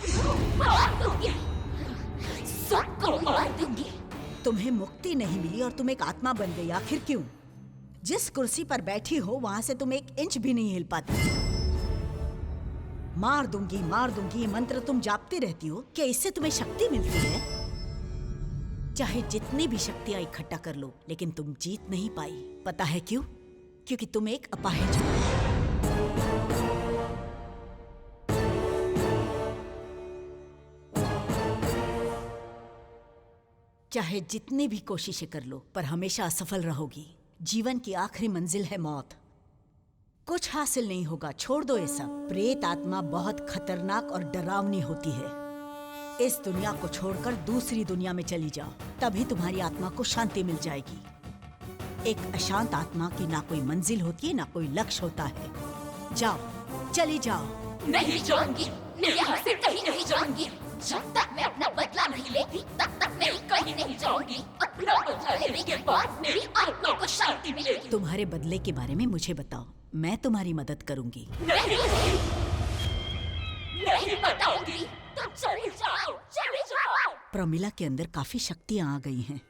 मार दूंगी, सबको मार दूंगी। तुम्हें मुक्ति नहीं मिली और तुम एक आत्मा बन गई। आखिर क्यों? जिस कुर्सी पर बैठी हो वहां से तुम 1 इंच भी नहीं हिल पाती। मार दूंगी ये मंत्र तुम जापती रहती हो। क्या इससे तुम्हें शक्ति मिलती है? चाहे जितनी भी शक्तियां इकट्ठा कर लो, लेकिन तुम जीत नहीं पाई। पता है क्यों? क्योंकि तुम एक अपाहिज हो। चाहे जितनी भी कोशिशें कर लो, पर हमेशा असफल रहोगी। जीवन की आखिरी मंजिल है मौत। कुछ हासिल नहीं होगा, छोड़ दो ये सब। प्रेत आत्मा बहुत खतरनाक और डरावनी होती है। इस दुनिया को छोड़कर दूसरी दुनिया में चली जाओ, तभी तुम्हारी आत्मा को शांति मिल जाएगी। एक अशांत आत्मा की ना कोई मंजिल होती है, ना कोई लक्ष्य होता है। जाओ, चली जाओ। नहीं जाऊंगी, मैं यहाँ से कहीं नहीं जाऊंगी। जब तक मैं अपना बदला नहीं लेती, तब तक मैं कहीं नहीं जाऊंगी। अपना बदला लेने के बाद मेरी आत्मा को शांति मिलेगी। तुम्हारे बदले के बारे में मुझे बताओ, मैं तुम्हारी मदद करूंगी। नहीं बताऊंगी, तुम चले जाओ, चले जाओ। प्रमिला के अंदर काफी शक्तियां आ गई हैं।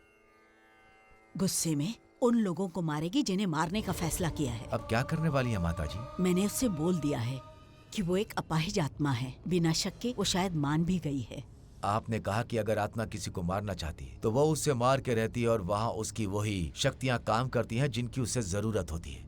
गुस्से में उन लोगों को मारेगी जिन्हें मारने का फैसला किया है। अब क्या करने वाली है माता जी? मैंने उससे बोल दिया है कि वो एक अपाहिज आत्मा है। बिना शक के वो शायद मान भी गई है। आपने कहा कि अगर आत्मा किसी को मारना चाहती है तो वो उससे मार के रहती है और वहाँ उसकी वही शक्तियाँ काम करती हैं जिनकी उसे जरूरत होती है।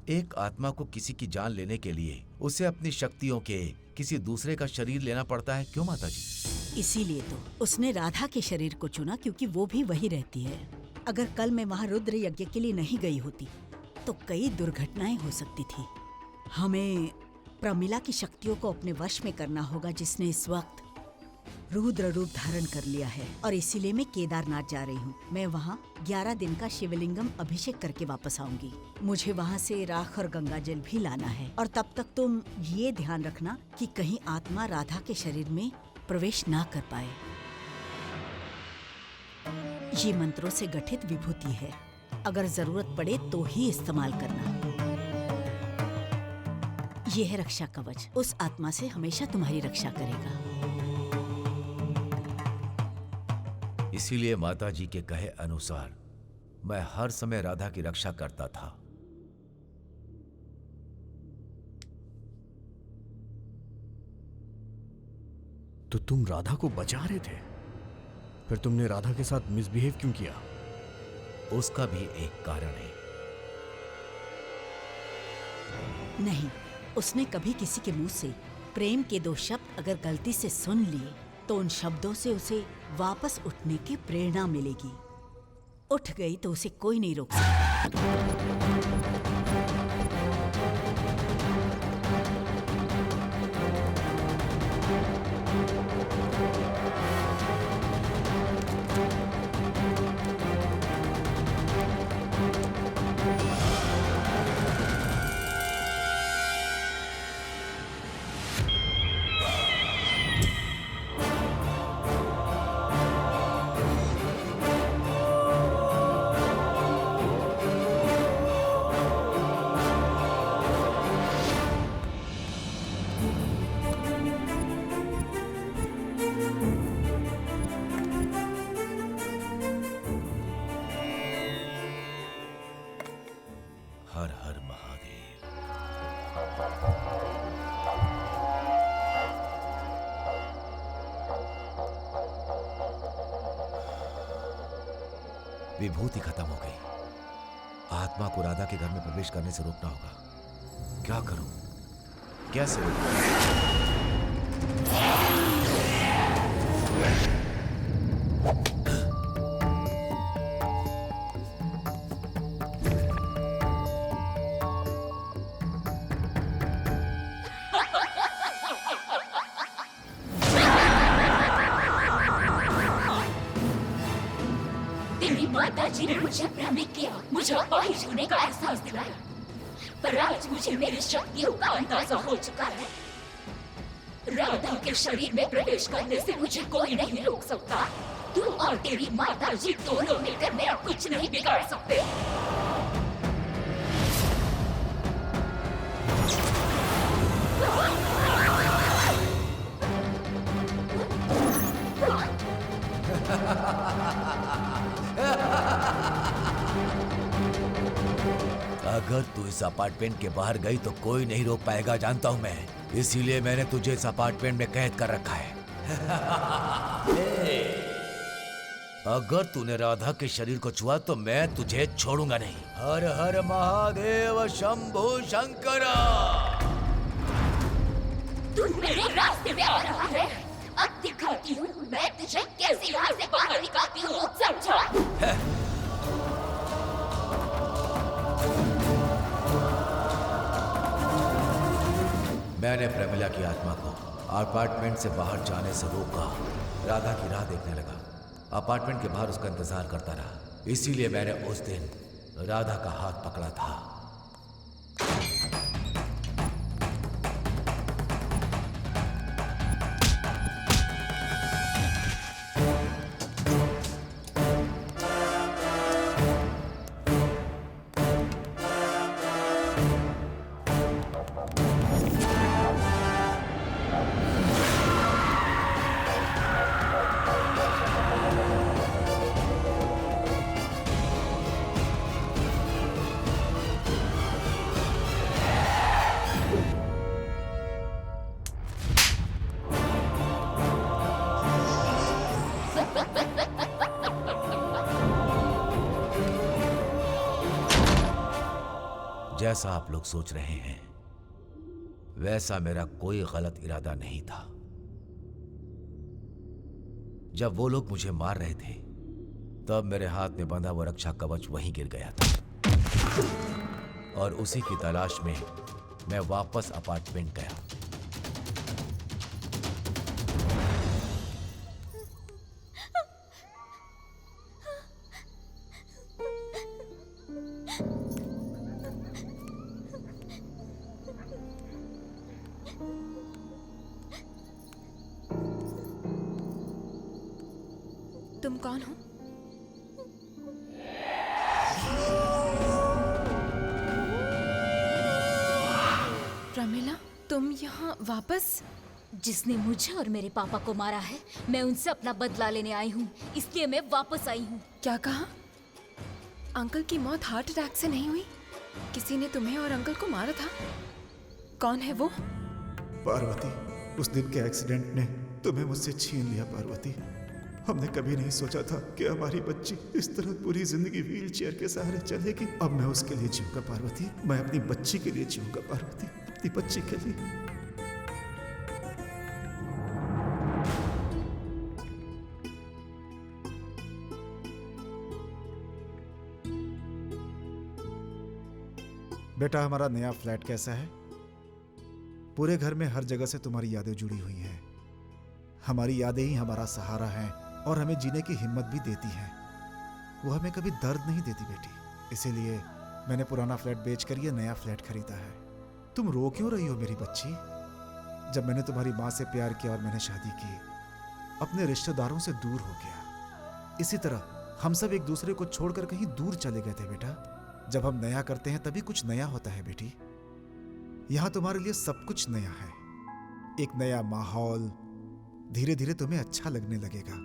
एक आत्मा को किसी की जान लेने के लिए उसे अपनी शक्तियों के किसी दूसरे का शरीर लेना पड़ता है, क्यों माता जी? इसीलिए तो उसने राधा के शरीर को चुना, क्योंकि वो भी वही रहती है। अगर कल मैं वहाँ रुद्र यज्ञ के लिए नहीं गई होती तो कई दुर्घटनाएं हो सकती थी। हमें प्रमिला की शक्तियों को अपने वश में करना होगा, जिसने इस वक्त रुद्र रूप धारण कर लिया है। और इसीलिए मैं केदारनाथ जा रही हूँ। मैं वहाँ 11 दिन का शिवलिंगम अभिषेक करके वापस आऊंगी। मुझे वहाँ से राख और गंगा जल भी लाना है। और तब तक तुम ये ध्यान रखना कि कहीं आत्मा राधा के शरीर में प्रवेश ना कर पाए। ये मंत्रों से गठित विभूति है, अगर जरूरत पड़े तो ही इस्तेमाल करना। ये है रक्षा कवच, उस आत्मा से हमेशा तुम्हारी रक्षा करेगा। इसीलिए माता जी के कहे अनुसार मैं हर समय राधा की रक्षा करता था। तो तुम राधा को बचा रहे थे, फिर तुमने राधा के साथ मिसबिहेव क्यों किया? उसका भी एक कारण है। नहीं, उसने कभी किसी के मुंह से प्रेम के 2 शब्द अगर गलती से सुन लिए तो उन शब्दों से उसे वापस उठने की प्रेरणा मिलेगी। उठ गई तो उसे कोई नहीं रोक सकता। विभूति खत्म हो गई। आत्मा को राधा के घर में प्रवेश करने से रोकना होगा। क्या करूं? कैसे रोकूं? तेरी माताजी ने मुझे भ्रमित किया, मुझे ख्वाहिश होने का एहसास दिलाया, पर आज मुझे मेरी शक्तियों का अंदाजा हो चुका है। राधा के शरीर में प्रवेश करने से मुझे कोई नहीं रोक सकता। तू और तेरी माताजी दोनों मिलकर मेरा कुछ नहीं बिगाड़ सकते। अगर तू इस अपार्टमेंट के बाहर गई तो कोई नहीं रोक पाएगा, जानता हूं मैं। इसीलिए मैंने तुझे इस अपार्टमेंट में कैद कर रखा है। अगर तूने राधा के शरीर को छुआ तो मैं तुझे छोड़ूंगा नहीं। हर हर महादेव शंभु शंकर। तू मेरे रास्ते में आ रहा है। अब दिखाती हूँ मैं तुझे कैसे यहाँ से बाहर निकालती हूँ, समझा? मैंने प्रमिला की आत्मा को अपार्टमेंट से बाहर जाने से रोका। राधा की राह देखने लगा, अपार्टमेंट के बाहर उसका इंतजार करता रहा। इसीलिए मैंने उस दिन राधा का हाथ पकड़ा था। जैसा आप लोग सोच रहे हैं वैसा मेरा कोई गलत इरादा नहीं था। जब वो लोग मुझे मार रहे थे तब मेरे हाथ में बंधा वो रक्षा कवच वहीं गिर गया था और उसी की तलाश में मैं वापस अपार्टमेंट गया। तुम कौन हो? प्रमिला, तुम यहाँ वापस? जिसने मुझे और मेरे पापा को मारा है, मैं उनसे अपना बदला लेने आई हूँ, इसलिए मैं वापस आई हूँ। क्या कहा? अंकल की मौत हार्ट अटैक से नहीं हुई? किसी ने तुम्हें और अंकल को मारा था। कौन है वो? पार्वती, उस दिन के एक्सीडेंट ने तुम्हें मुझसे छीन लिया पार्वती। हमने कभी नहीं सोचा था कि हमारी बच्ची इस तरह पूरी जिंदगी व्हील चेयर के सहारे चलेगी। अब मैं उसके लिए जीऊंगा पार्वती, मैं अपनी बच्ची के लिए जीऊंगा पार्वती, अपनी बच्ची के लिए। बेटा, हमारा नया फ्लैट कैसा है? पूरे घर में हर जगह से तुम्हारी यादें जुड़ी हुई हैं। हमारी यादें ही हमारा सहारा हैं और हमें जीने की हिम्मत भी देती हैं। वो हमें कभी दर्द नहीं देती बेटी। इसीलिए मैंने पुराना फ्लैट बेचकर ये नया फ्लैट खरीदा है। तुम रो क्यों रही हो मेरी बच्ची? जब मैंने तुम्हारी माँ से प्यार किया और मैंने शादी की, अपने रिश्तेदारों से दूर हो गया। इसी तरह हम सब एक दूसरे को छोड़कर कहीं दूर चले गए थे बेटा। जब हम नया करते हैं तभी कुछ नया होता है बेटी। यहाँ तुम्हारे लिए सब कुछ नया है, एक नया माहौल। धीरे धीरे तुम्हें अच्छा लगने लगेगा।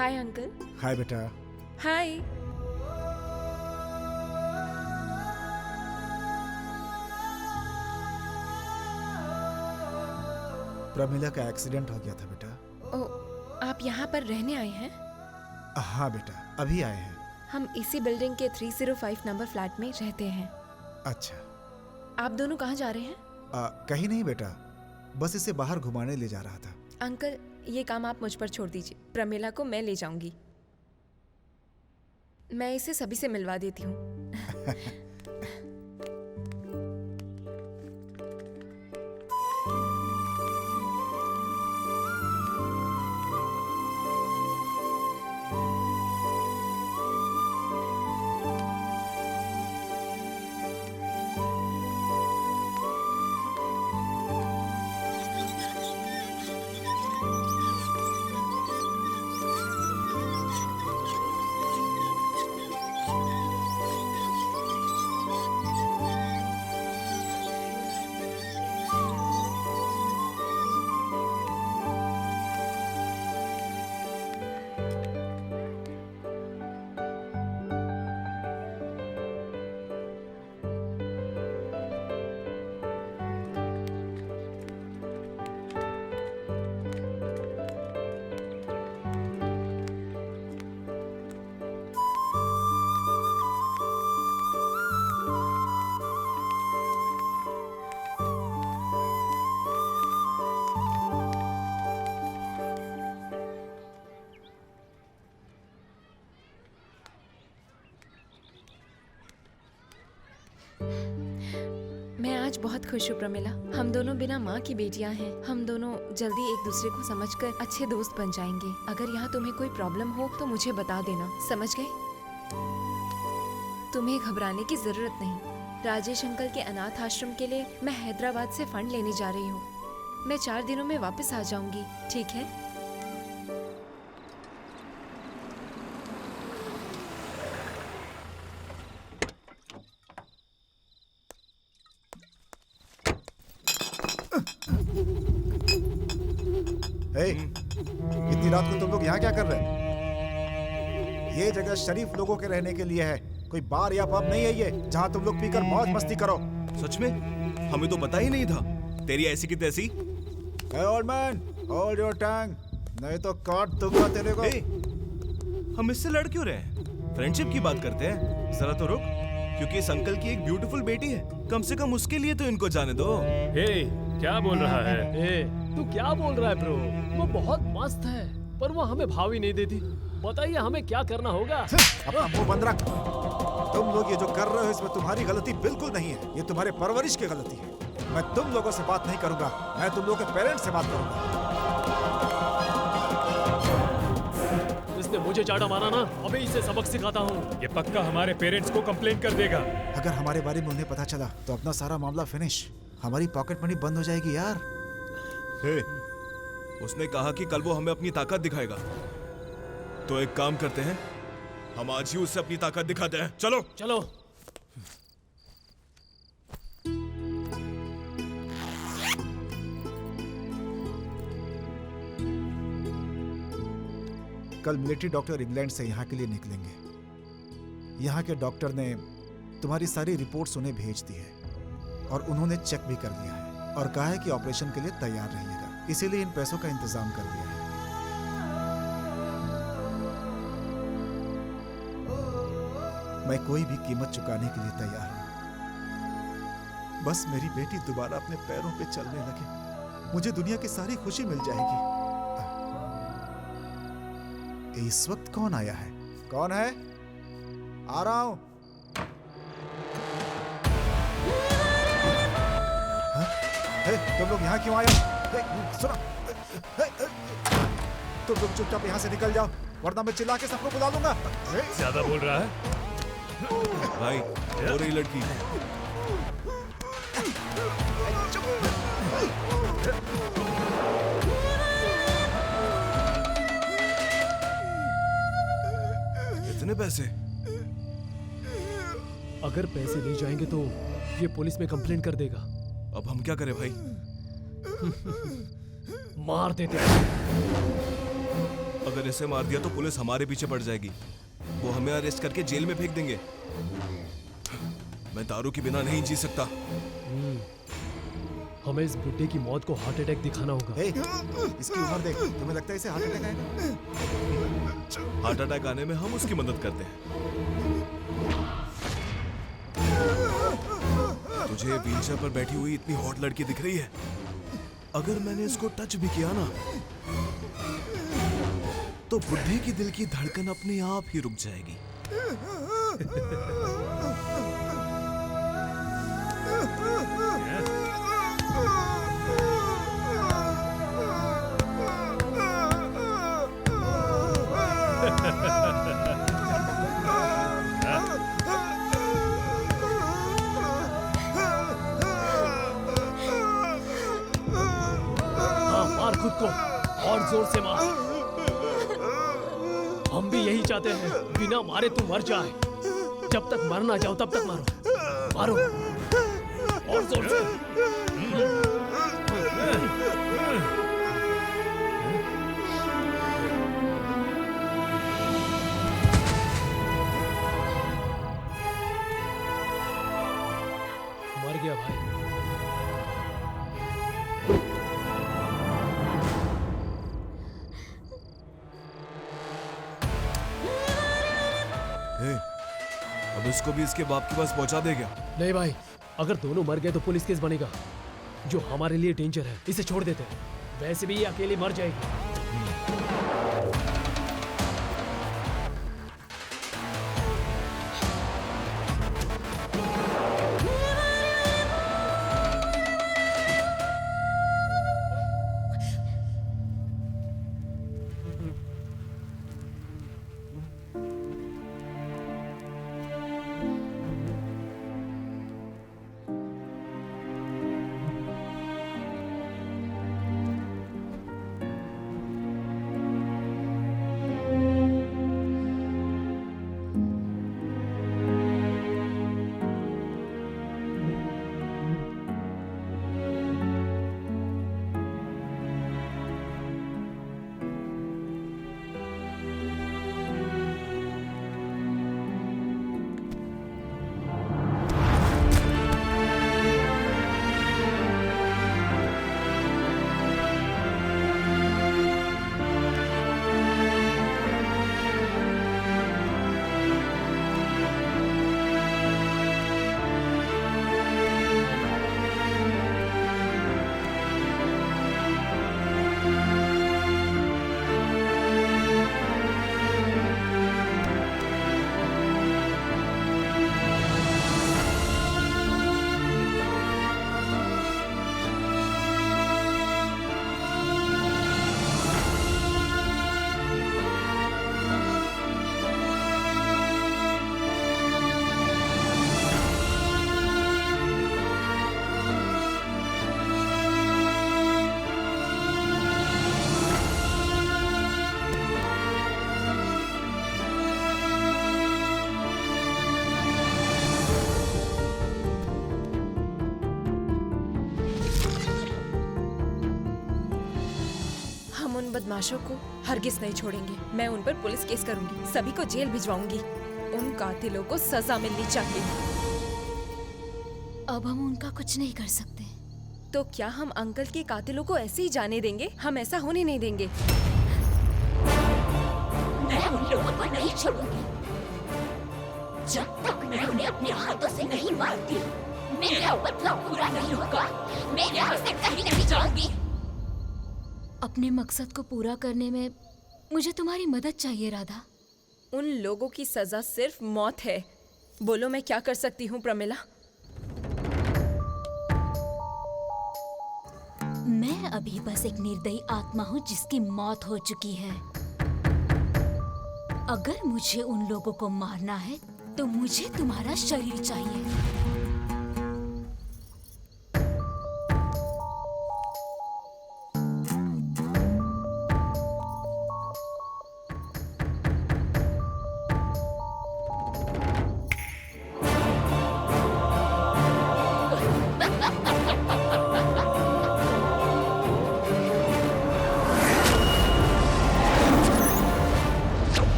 Hi uncle. हाय बेटा। हाय। प्रमिला का एक्सीडेंट हो गया था बेटा। ओ, आप यहाँ पर रहने आए हैं? हाँ बेटा, अभी आए हैं। हम इसी बिल्डिंग के 305 नंबर फ्लैट में रहते हैं। अच्छा। आप दोनों कहाँ जा रहे हैं? कहीं नहीं बेटा, बस इसे बाहर घुमाने ले जा रहा था। अंकल, ये काम आप मुझ पर छोड़ दीजिए। प्रमिला को मैं ले जाऊंगी। मैं इसे सभी से मिलवा देती हूँ। मैं आज बहुत खुश हूँ प्रमिला। हम दोनों बिना माँ की बेटियाँ हैं। हम दोनों जल्दी एक दूसरे को समझकर अच्छे दोस्त बन जाएंगे। अगर यहाँ तुम्हें कोई प्रॉब्लम हो तो मुझे बता देना, समझ गए? तुम्हें घबराने की जरूरत नहीं। राजेश अंकल के अनाथ आश्रम के लिए मैं हैदराबाद से फंड लेने जा रही हूँ। मैं 4 दिनों में वापस आ जाऊंगी, ठीक है? इतनी रात को तुम लोग यहाँ क्या कर रहे हैं? ये जगह शरीफ लोगों के रहने के लिए है, कोई बार या पब नहीं है ये जहाँ तुम लोग पीकर मौज मस्ती करो। सच में? हमें तो पता ही नहीं था। तेरी ऐसी की तैसी। Hey old man, hold your tongue, नहीं तो काट दूंगा तेरे को। हम इससे लड़ क्यों रहे हैं? फ्रेंडशिप की बात करते हैं। जरा तो रुक, क्योंकि इस अंकल की एक ब्यूटीफुल बेटी है। कम से कम उसके लिए तो इनको जाने दो। क्या बोल रहा है? तू क्या बोल रहा है ब्रो? वो बहुत मस्त है, पर वो हमें भाव ही नहीं देती। बताइए हमें क्या करना होगा? अपना मुंह बंद रख। तुम लोग ये जो कर रहे हो इसमें तुम्हारी गलती बिल्कुल नहीं है, ये तुम्हारे परवरिश की गलती है। मैं तुम लोगों से बात नहीं करूंगा, मैं तुम लोगों के पेरेंट्स से बात करूंगा। इसने मुझे चाटा मारा ना, अभी इसे सबक सिखाता हूँ। ये पक्का हमारे पेरेंट्स को कंप्लेंट कर देगा। अगर हमारे बारे में उन्हें पता चला तो अपना सारा मामला फिनिश। हमारी पॉकेट मनी बंद हो जाएगी यार। उसने कहा कि कल वो हमें अपनी ताकत दिखाएगा, तो एक काम करते हैं, हम आज ही उससे अपनी ताकत दिखाते हैं। चलो चलो। कल मिलिट्री डॉक्टर इंग्लैंड से यहाँ के लिए निकलेंगे। यहाँ के डॉक्टर ने तुम्हारी सारी रिपोर्ट्स उन्हें भेज दी है और उन्होंने चेक भी कर लिया है और कहा है कि ऑपरेशन के लिए तैयार रहिएगा, इसीलिए इन पैसों का इंतजाम कर दिया है। मैं कोई भी कीमत चुकाने के लिए तैयार हूं। बस मेरी बेटी दोबारा अपने पैरों पे चलने लगे, मुझे दुनिया की सारी खुशी मिल जाएगी। इस वक्त कौन आया है? कौन है? आ रहा हूं। तुम लोग यहाँ क्यों आए? सुनो, तुम लोग चुपचाप यहाँ से निकल जाओ, वरना मैं चिल्ला के सबको बुला लूंगा। ज्यादा बोल रहा है भाई, हो रही लड़की। इतने पैसे? अगर पैसे नहीं जाएंगे तो ये पुलिस में कंप्लेंट कर देगा। अब हम क्या करें भाई? मार देते हैं। अगर इसे मार दिया तो पुलिस हमारे पीछे पड़ जाएगी। वो हमें अरेस्ट करके जेल में फेंक देंगे। मैं दारू के बिना नहीं जी सकता। हमें इस बुड्ढे की मौत को हार्ट अटैक दिखाना होगा। हे, इसकी उम्र देख, तुम्हें लगता है इसे हार्ट अटैक आएगा? हार्ट अटैक आने में हम उसकी मदद करते हैं। तुझे व्हीलचेयर पर बैठी हुई इतनी हॉट लड़की दिख रही है? अगर मैंने इसको टच भी किया ना, तो बुड्ढे की दिल की धड़कन अपने आप ही रुक जाएगी। हाँ, मार खुद को और जोर से मार। हम भी यही चाहते हैं, बिना मारे तू मर जाए। जब तक मर ना जाओ तब तक मारो, मारो और जोर से। मर गया भाई। अब इसको भी इसके बाप के पास पहुंचा दे क्या? नहीं भाई, अगर दोनों मर गए तो पुलिस केस बनेगा, जो हमारे लिए डेंजर है। इसे छोड़ देते हैं, वैसे भी ये अकेली मर जाएगी। उन बदमाशों को हरगिज नहीं छोड़ेंगे। मैं उन पर पुलिस केस करूंगी, सभी को जेल भिजवाऊंगी। उन कातिलों को सजा मिलनी चाहिए। अब हम उनका कुछ नहीं कर सकते। तो क्या हम अंकल के कातिलों को ऐसे ही जाने देंगे? हम ऐसा होने नहीं देंगे। मैं उन लोगों को नहीं छोड़ूंगी जब तक मैं उन्हें अपने हाथों से नहीं मारती। मेरा बदला पूरा नहीं होगा। मैं यहाँ से कहीं नहीं जाऊंगी। अपने मकसद को पूरा करने में मुझे तुम्हारी मदद चाहिए राधा। उन लोगों की सजा सिर्फ मौत है। बोलो मैं क्या कर सकती हूँ प्रमिला? मैं अभी बस एक निर्दयी आत्मा हूँ जिसकी मौत हो चुकी है। अगर मुझे उन लोगों को मारना है तो मुझे तुम्हारा शरीर चाहिए।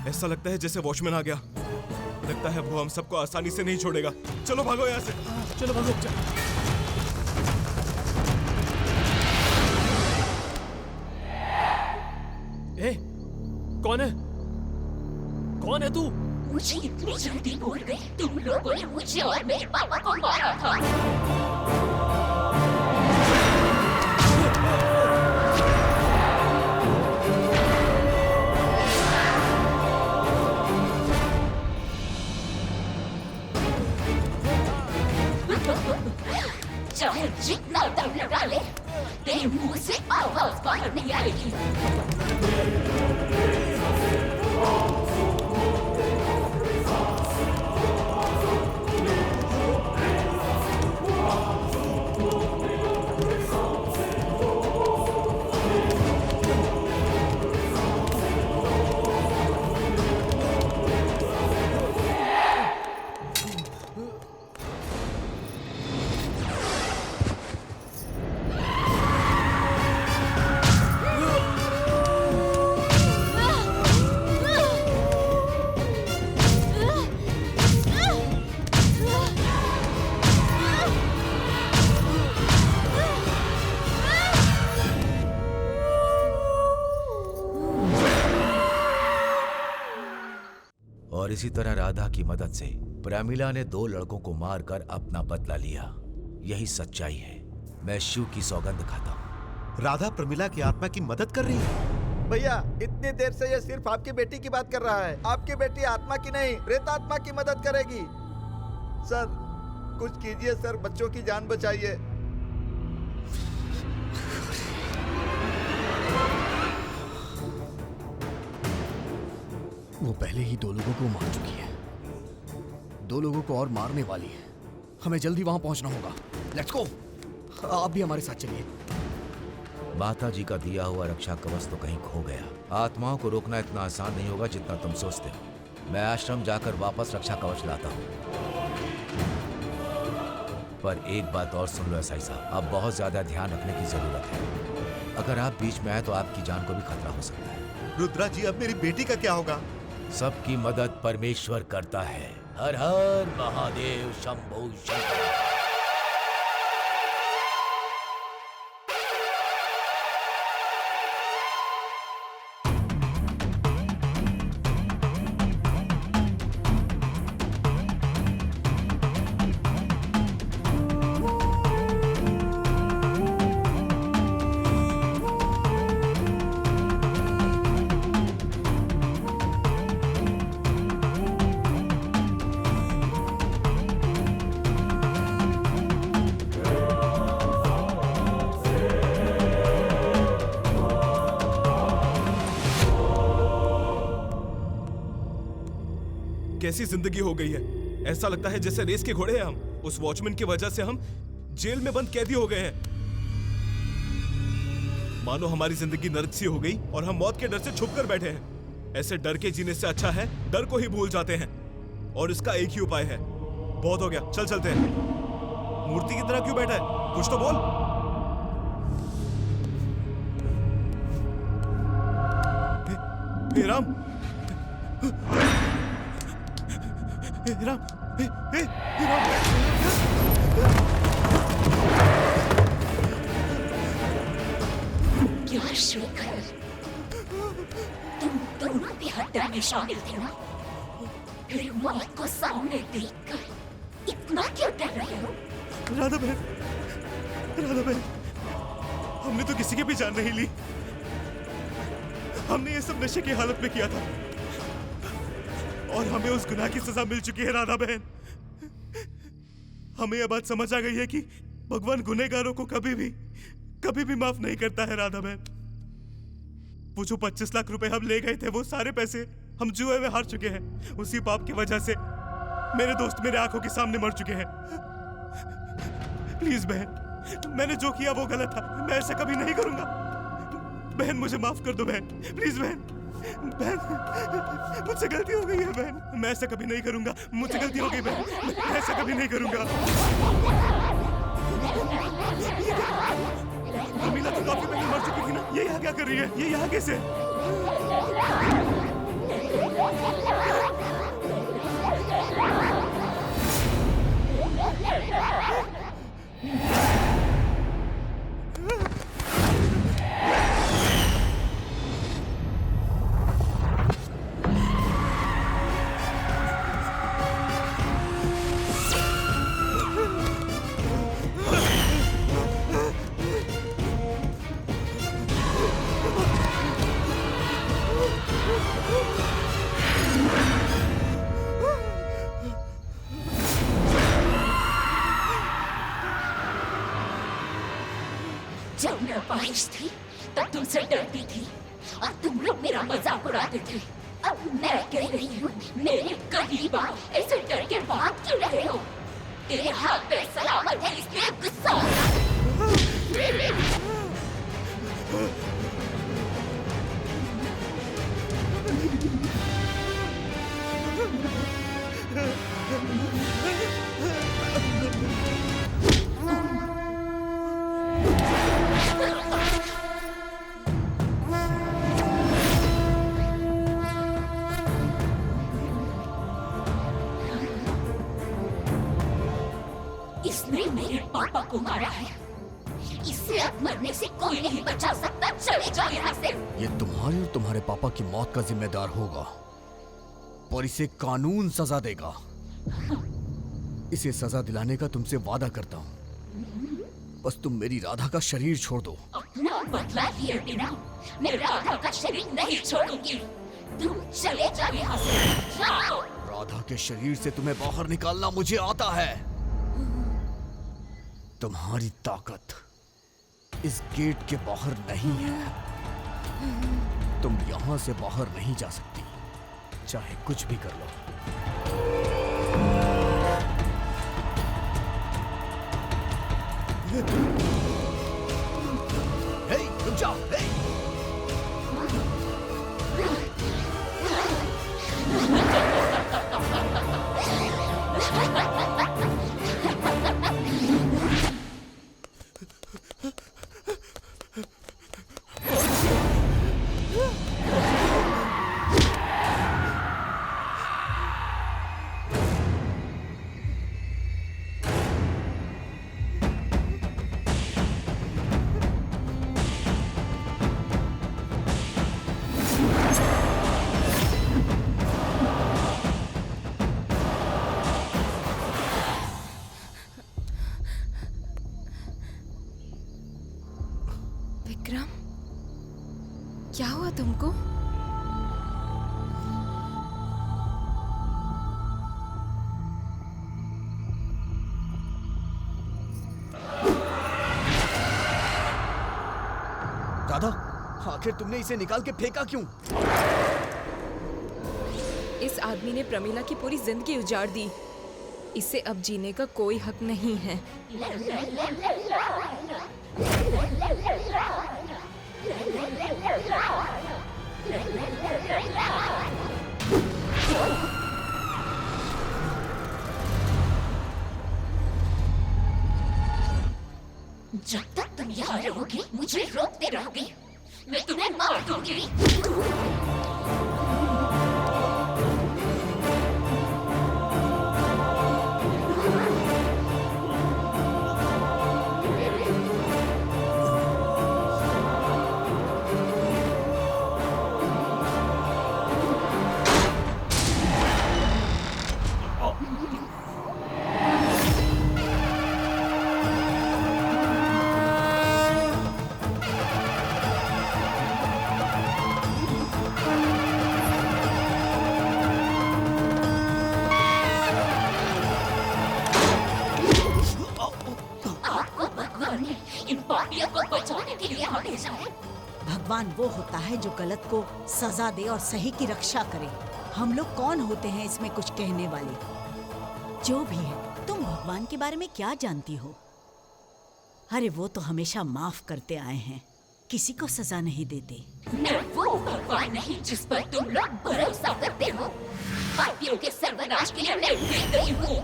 ऐसा लगता है जैसे वॉचमैन आ गया। लगता है वो हम सबको आसानी से नहीं छोड़ेगा। चलो भागो यहाँ से। चलो भागो। ए, कौन है? कौन है तू? मुझे इतनी जल्दी भूल गई? तुम लोगों ने मुझे और मेरे पापा को मारा था। चाहे जितना दम लगा ले, तेरे मुंह से आवाज बाहर नहीं आएगी। और इसी तरह राधा की मदद से प्रमिला ने 2 लड़कों को मारकर अपना बदला लिया। यही सच्चाई है। मैं शिव की सौगंध खाता हूँ। राधा प्रमिला की आत्मा की मदद कर रही है। भैया इतनी देर से ये सिर्फ आपकी बेटी की बात कर रहा है। आपकी बेटी आत्मा की नहीं, प्रेतात्मा की मदद करेगी। सर कुछ कीजिए सर, बच्चों की जान बचाइए। वो पहले ही 2 लोगों को मार चुकी है, 2 लोगों को और मारने वाली है। हमें जल्दी वहां पहुंचना होगा। Let's go. आप भी हमारे साथ चलिए। माता जी का दिया हुआ रक्षा कवच तो कहीं खो गया। आत्माओं को रोकना इतना आसान नहीं होगा जितना तुम सोचते हो। मैं आश्रम जाकर वापस रक्षा कवच लाता हूँ। पर एक बात और सुन लो एसआई साहब, अब बहुत ज्यादा ध्यान रखने की जरूरत है। अगर आप बीच में आए तो आपकी जान को भी खतरा हो सकता है। रुद्रा जी, अब मेरी बेटी का क्या होगा? सबकी मदद परमेश्वर करता है। हर हर महादेव शंभो शंकर। कैसी जिंदगी हो गई है। ऐसा लगता है जैसे रेस के घोड़े हैं हम। उस वॉचमैन की वजह से हम जेल में बंद कैदी हो गए हैं। मानो हमारी जिंदगी नरक सी हो गई और हम मौत के डर से छुप कर बैठे हैं। ऐसे डर के जीने से अच्छा है डर को ही भूल जाते हैं। और इसका एक ही उपाय है। बहुत हो गया, चल चलते हैं। मूर्ति की तरह क्यों बैठा है? कुछ तो बोल। हे राम, हे राम, हे राम। क्या शेखर, तुम दोनों भी हत्या में शामिल थे ना? फिर मौत को सामने देखकर इतना क्यों डर रहे हो? राधा बहन, राधा बहन, हमने तो किसी की भी जान नहीं ली। हमने ये सब नशे की हालत में किया था और हमें उस गुनाह की सजा मिल चुकी है राधा बहन। हमें यह बात समझ आ गई है कि भगवान गुनहगारों को कभी भी माफ नहीं करता है राधा बहन। वो जो 25 लाख रुपए हम ले गए थे, वो सारे पैसे हम जुए में हार चुके हैं। उसी पाप की वजह से मेरे दोस्त मेरे आंखों के सामने मर चुके हैं। प्लीज बहन, मैंने जो किया वो गलत था। मैं ऐसा कभी नहीं करूंगा। बहन मुझे माफ कर दो बहन, प्लीज बहन। बहन, मुझसे गलती हो गई है बहन। मैं ऐसा कभी नहीं करूंगा। मुझसे गलती हो गई बहन, मैं ऐसा कभी नहीं करूंगा। प्रमिला तो काफी पहले मर चुकी थी ना। ये यहाँ क्या कर रही है? ये यहाँ कैसे? ख्वाहिश थी तब तुमसे डरती थी और तुम लोग मेरा मजाक उड़ाते थे। अब मैं कह रही हूँ, मेरे करीब आओ। ऐसे डर के भाग क्यों रहे हो? तेरे हाथ पे सलामत है इसलिए गुस्सा हो रहा है। इसने मेरे पापा को मारा है। इसे अब मरने से कोई नहीं बचा सकता। चले जाओ यहाँ से। ये तुम्हारे और तुम्हारे पापा की मौत का जिम्मेदार होगा, पर इसे कानून सजा देगा। इसे सजा दिलाने का तुमसे वादा करता हूँ। बस तुम मेरी राधा का शरीर छोड़ दो। अपना बदला लिए बिना मैं राधा का शरीर नहीं छोड़ूंगी। तुम चले जाओ यहाँ से। जाओ। राधा के शरीर से तुम्हें बाहर निकालना मुझे आता है। तुम्हारी ताकत इस गेट के बाहर नहीं है। तुम यहां से बाहर नहीं जा सकती, चाहे कुछ भी कर लो। हे, रुक जाओ। हे। विक्रम, क्या हुआ तुमको? राधा, आखिर तुमने इसे निकाल के फेंका क्यों? इस आदमी ने प्रमीला की पूरी जिंदगी उजाड़ दी। इसे अब जीने का कोई हक नहीं है। जब तक तुम यहाँ रहोगी मुझे रोकते रहोगी, मैं तुम्हें मार दूंगी। भगवान वो होता है जो गलत को सजा दे और सही की रक्षा करे। हम लोग कौन होते हैं इसमें कुछ कहने वाले? जो भी है, तुम भगवान के बारे में क्या जानती हो? अरे वो तो हमेशा माफ करते आए हैं, किसी को सजा नहीं देते। मैं वो भगवान नहीं जिस पर तुम लोग भरोसा करते हो। पापियों के सर्वनाश के लिए मैं गिर गई हूँ।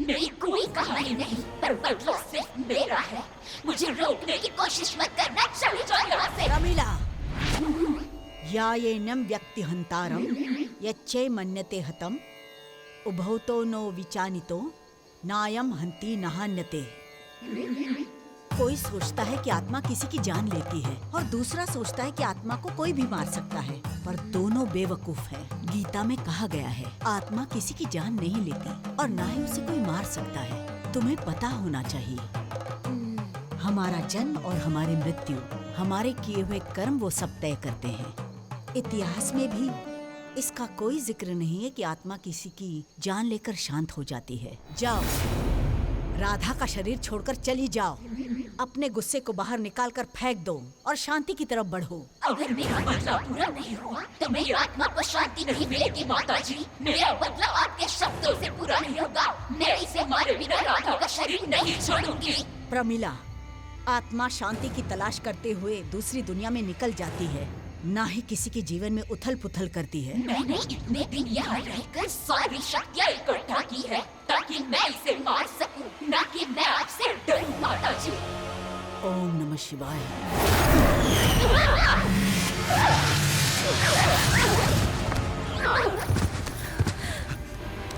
मेरी कोई कहानी नहीं, पर बदला सिर्फ मेरा है। मुझे रोकने की कोशिश मत करना। चले जाओ यहाँ से। प्रमीला, यायेनम व्यक्ति हंतारम यच्चे मन्यते हतम उभौतो नो विचानितो नायम हंती नहान्यते। कोई सोचता है कि आत्मा किसी की जान लेती है और दूसरा सोचता है कि आत्मा को कोई भी मार सकता है, पर दोनों बेवकूफ है। गीता में कहा गया है, आत्मा किसी की जान नहीं लेती और ना ही उसे कोई मार सकता है। तुम्हें पता होना चाहिए, हमारा जन्म और हमारी मृत्यु, हमारे किए हुए कर्म वो सब तय करते हैं। इतिहास में भी इसका कोई जिक्र नहीं है कि आत्मा किसी की जान लेकर शांत हो जाती है। जाओ, राधा का शरीर छोड़कर चली जाओ। अपने गुस्से को बाहर निकाल कर फेंक दो और शांति की तरफ बढ़ो। अगर मेरा बदला पूरा नहीं हुआ तो मेरी आत्मा को शांति नहीं मिलेगी माताजी। मेरा बदला आपके शब्दों से पूरा नहीं होगा। मैं इसे मारे बिना राधा का शरीर नहीं छोड़ूंगी। प्रमिला, आत्मा शांति की तलाश करते हुए दूसरी दुनिया में निकल जाती है, ना ही किसी के जीवन में उथल पुथल करती है। मैंने इतने दिन यहाँ रहकर सारी शक्तियाँ इकट्ठा की है ताकि मैं इसे मार सकूं, ना कि मैं आपसे डरूं माताजी। ओम नमः शिवाय।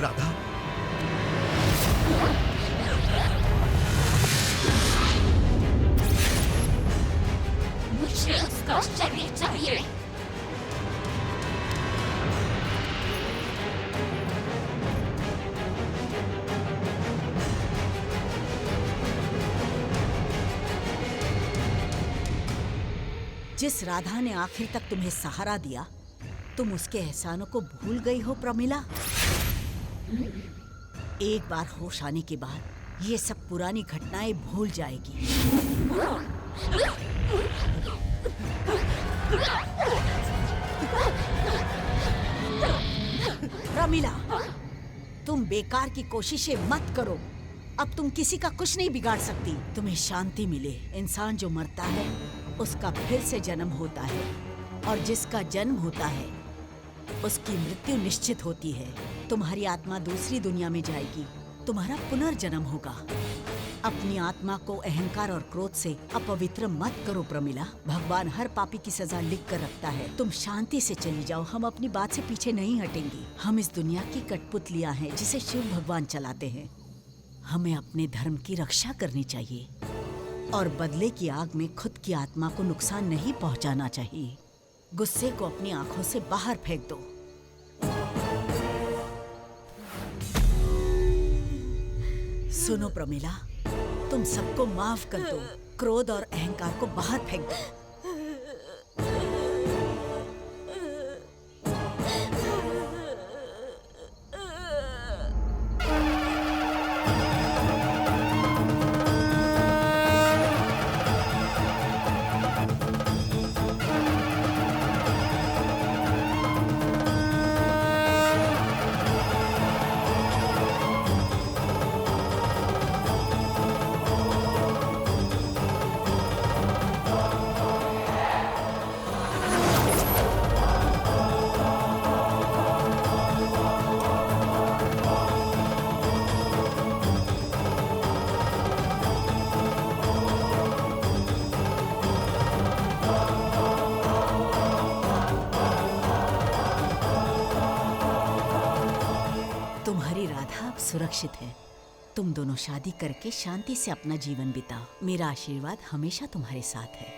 राधा, मुझे उसका शरीर चाहिए। जिस राधा ने आखिर तक तुम्हें सहारा दिया, तुम उसके एहसानों को भूल गई हो प्रमिला। एक बार होश आने के बाद ये सब पुरानी घटनाएं भूल जाएगी। प्रमिला, तुम बेकार की कोशिशें मत करो। अब तुम किसी का कुछ नहीं बिगाड़ सकती। तुम्हें शांति मिले। इंसान जो मरता है उसका फिर से जन्म होता है, और जिसका जन्म होता है उसकी मृत्यु निश्चित होती है। तुम्हारी आत्मा दूसरी दुनिया में जाएगी, तुम्हारा पुनर्जन्म होगा। अपनी आत्मा को अहंकार और क्रोध से अपवित्र मत करो प्रमिला। भगवान हर पापी की सजा लिख कर रखता है। तुम शांति से चली जाओ, हम अपनी बात से पीछे नहीं हटेंगे। हम इस दुनिया की कठपुतलियां हैं जिसे शिव भगवान चलाते हैं। हमें अपने धर्म की रक्षा करनी चाहिए और बदले की आग में खुद की आत्मा को नुकसान नहीं पहुंचाना चाहिए। गुस्से को अपनी आंखों से बाहर फेंक दो। सुनो प्रमिला, तुम सबको माफ कर दो। क्रोध और अहंकार को बाहर फेंक दो। तुम्हारी राधा अब सुरक्षित है। तुम दोनों शादी करके शांति से अपना जीवन बिताओ। मेरा आशीर्वाद हमेशा तुम्हारे साथ है।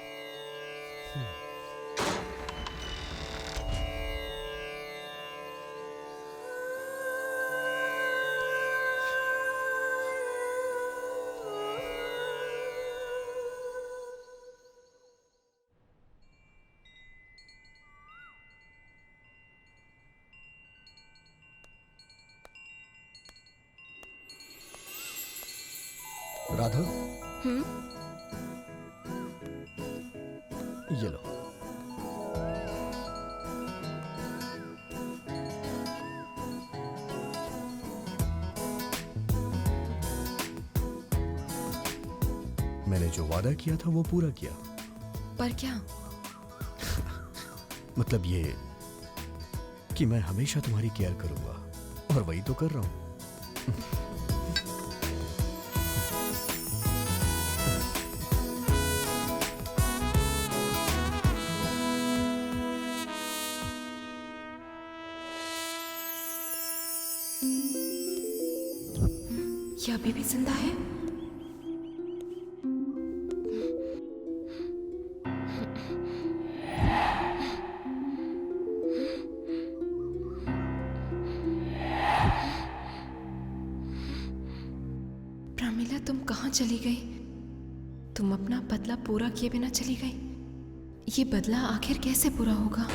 राधा, ये लो। मैंने जो वादा किया था वो पूरा किया। पर क्या? मतलब ये कि मैं हमेशा तुम्हारी केयर करूंगा, और वही तो कर रहा हूं। ये अभी भी जिंदा है? प्रमिला, तुम कहाँ चली गई? तुम अपना बदला पूरा किए बिना चली गई। ये बदला आखिर कैसे पूरा होगा?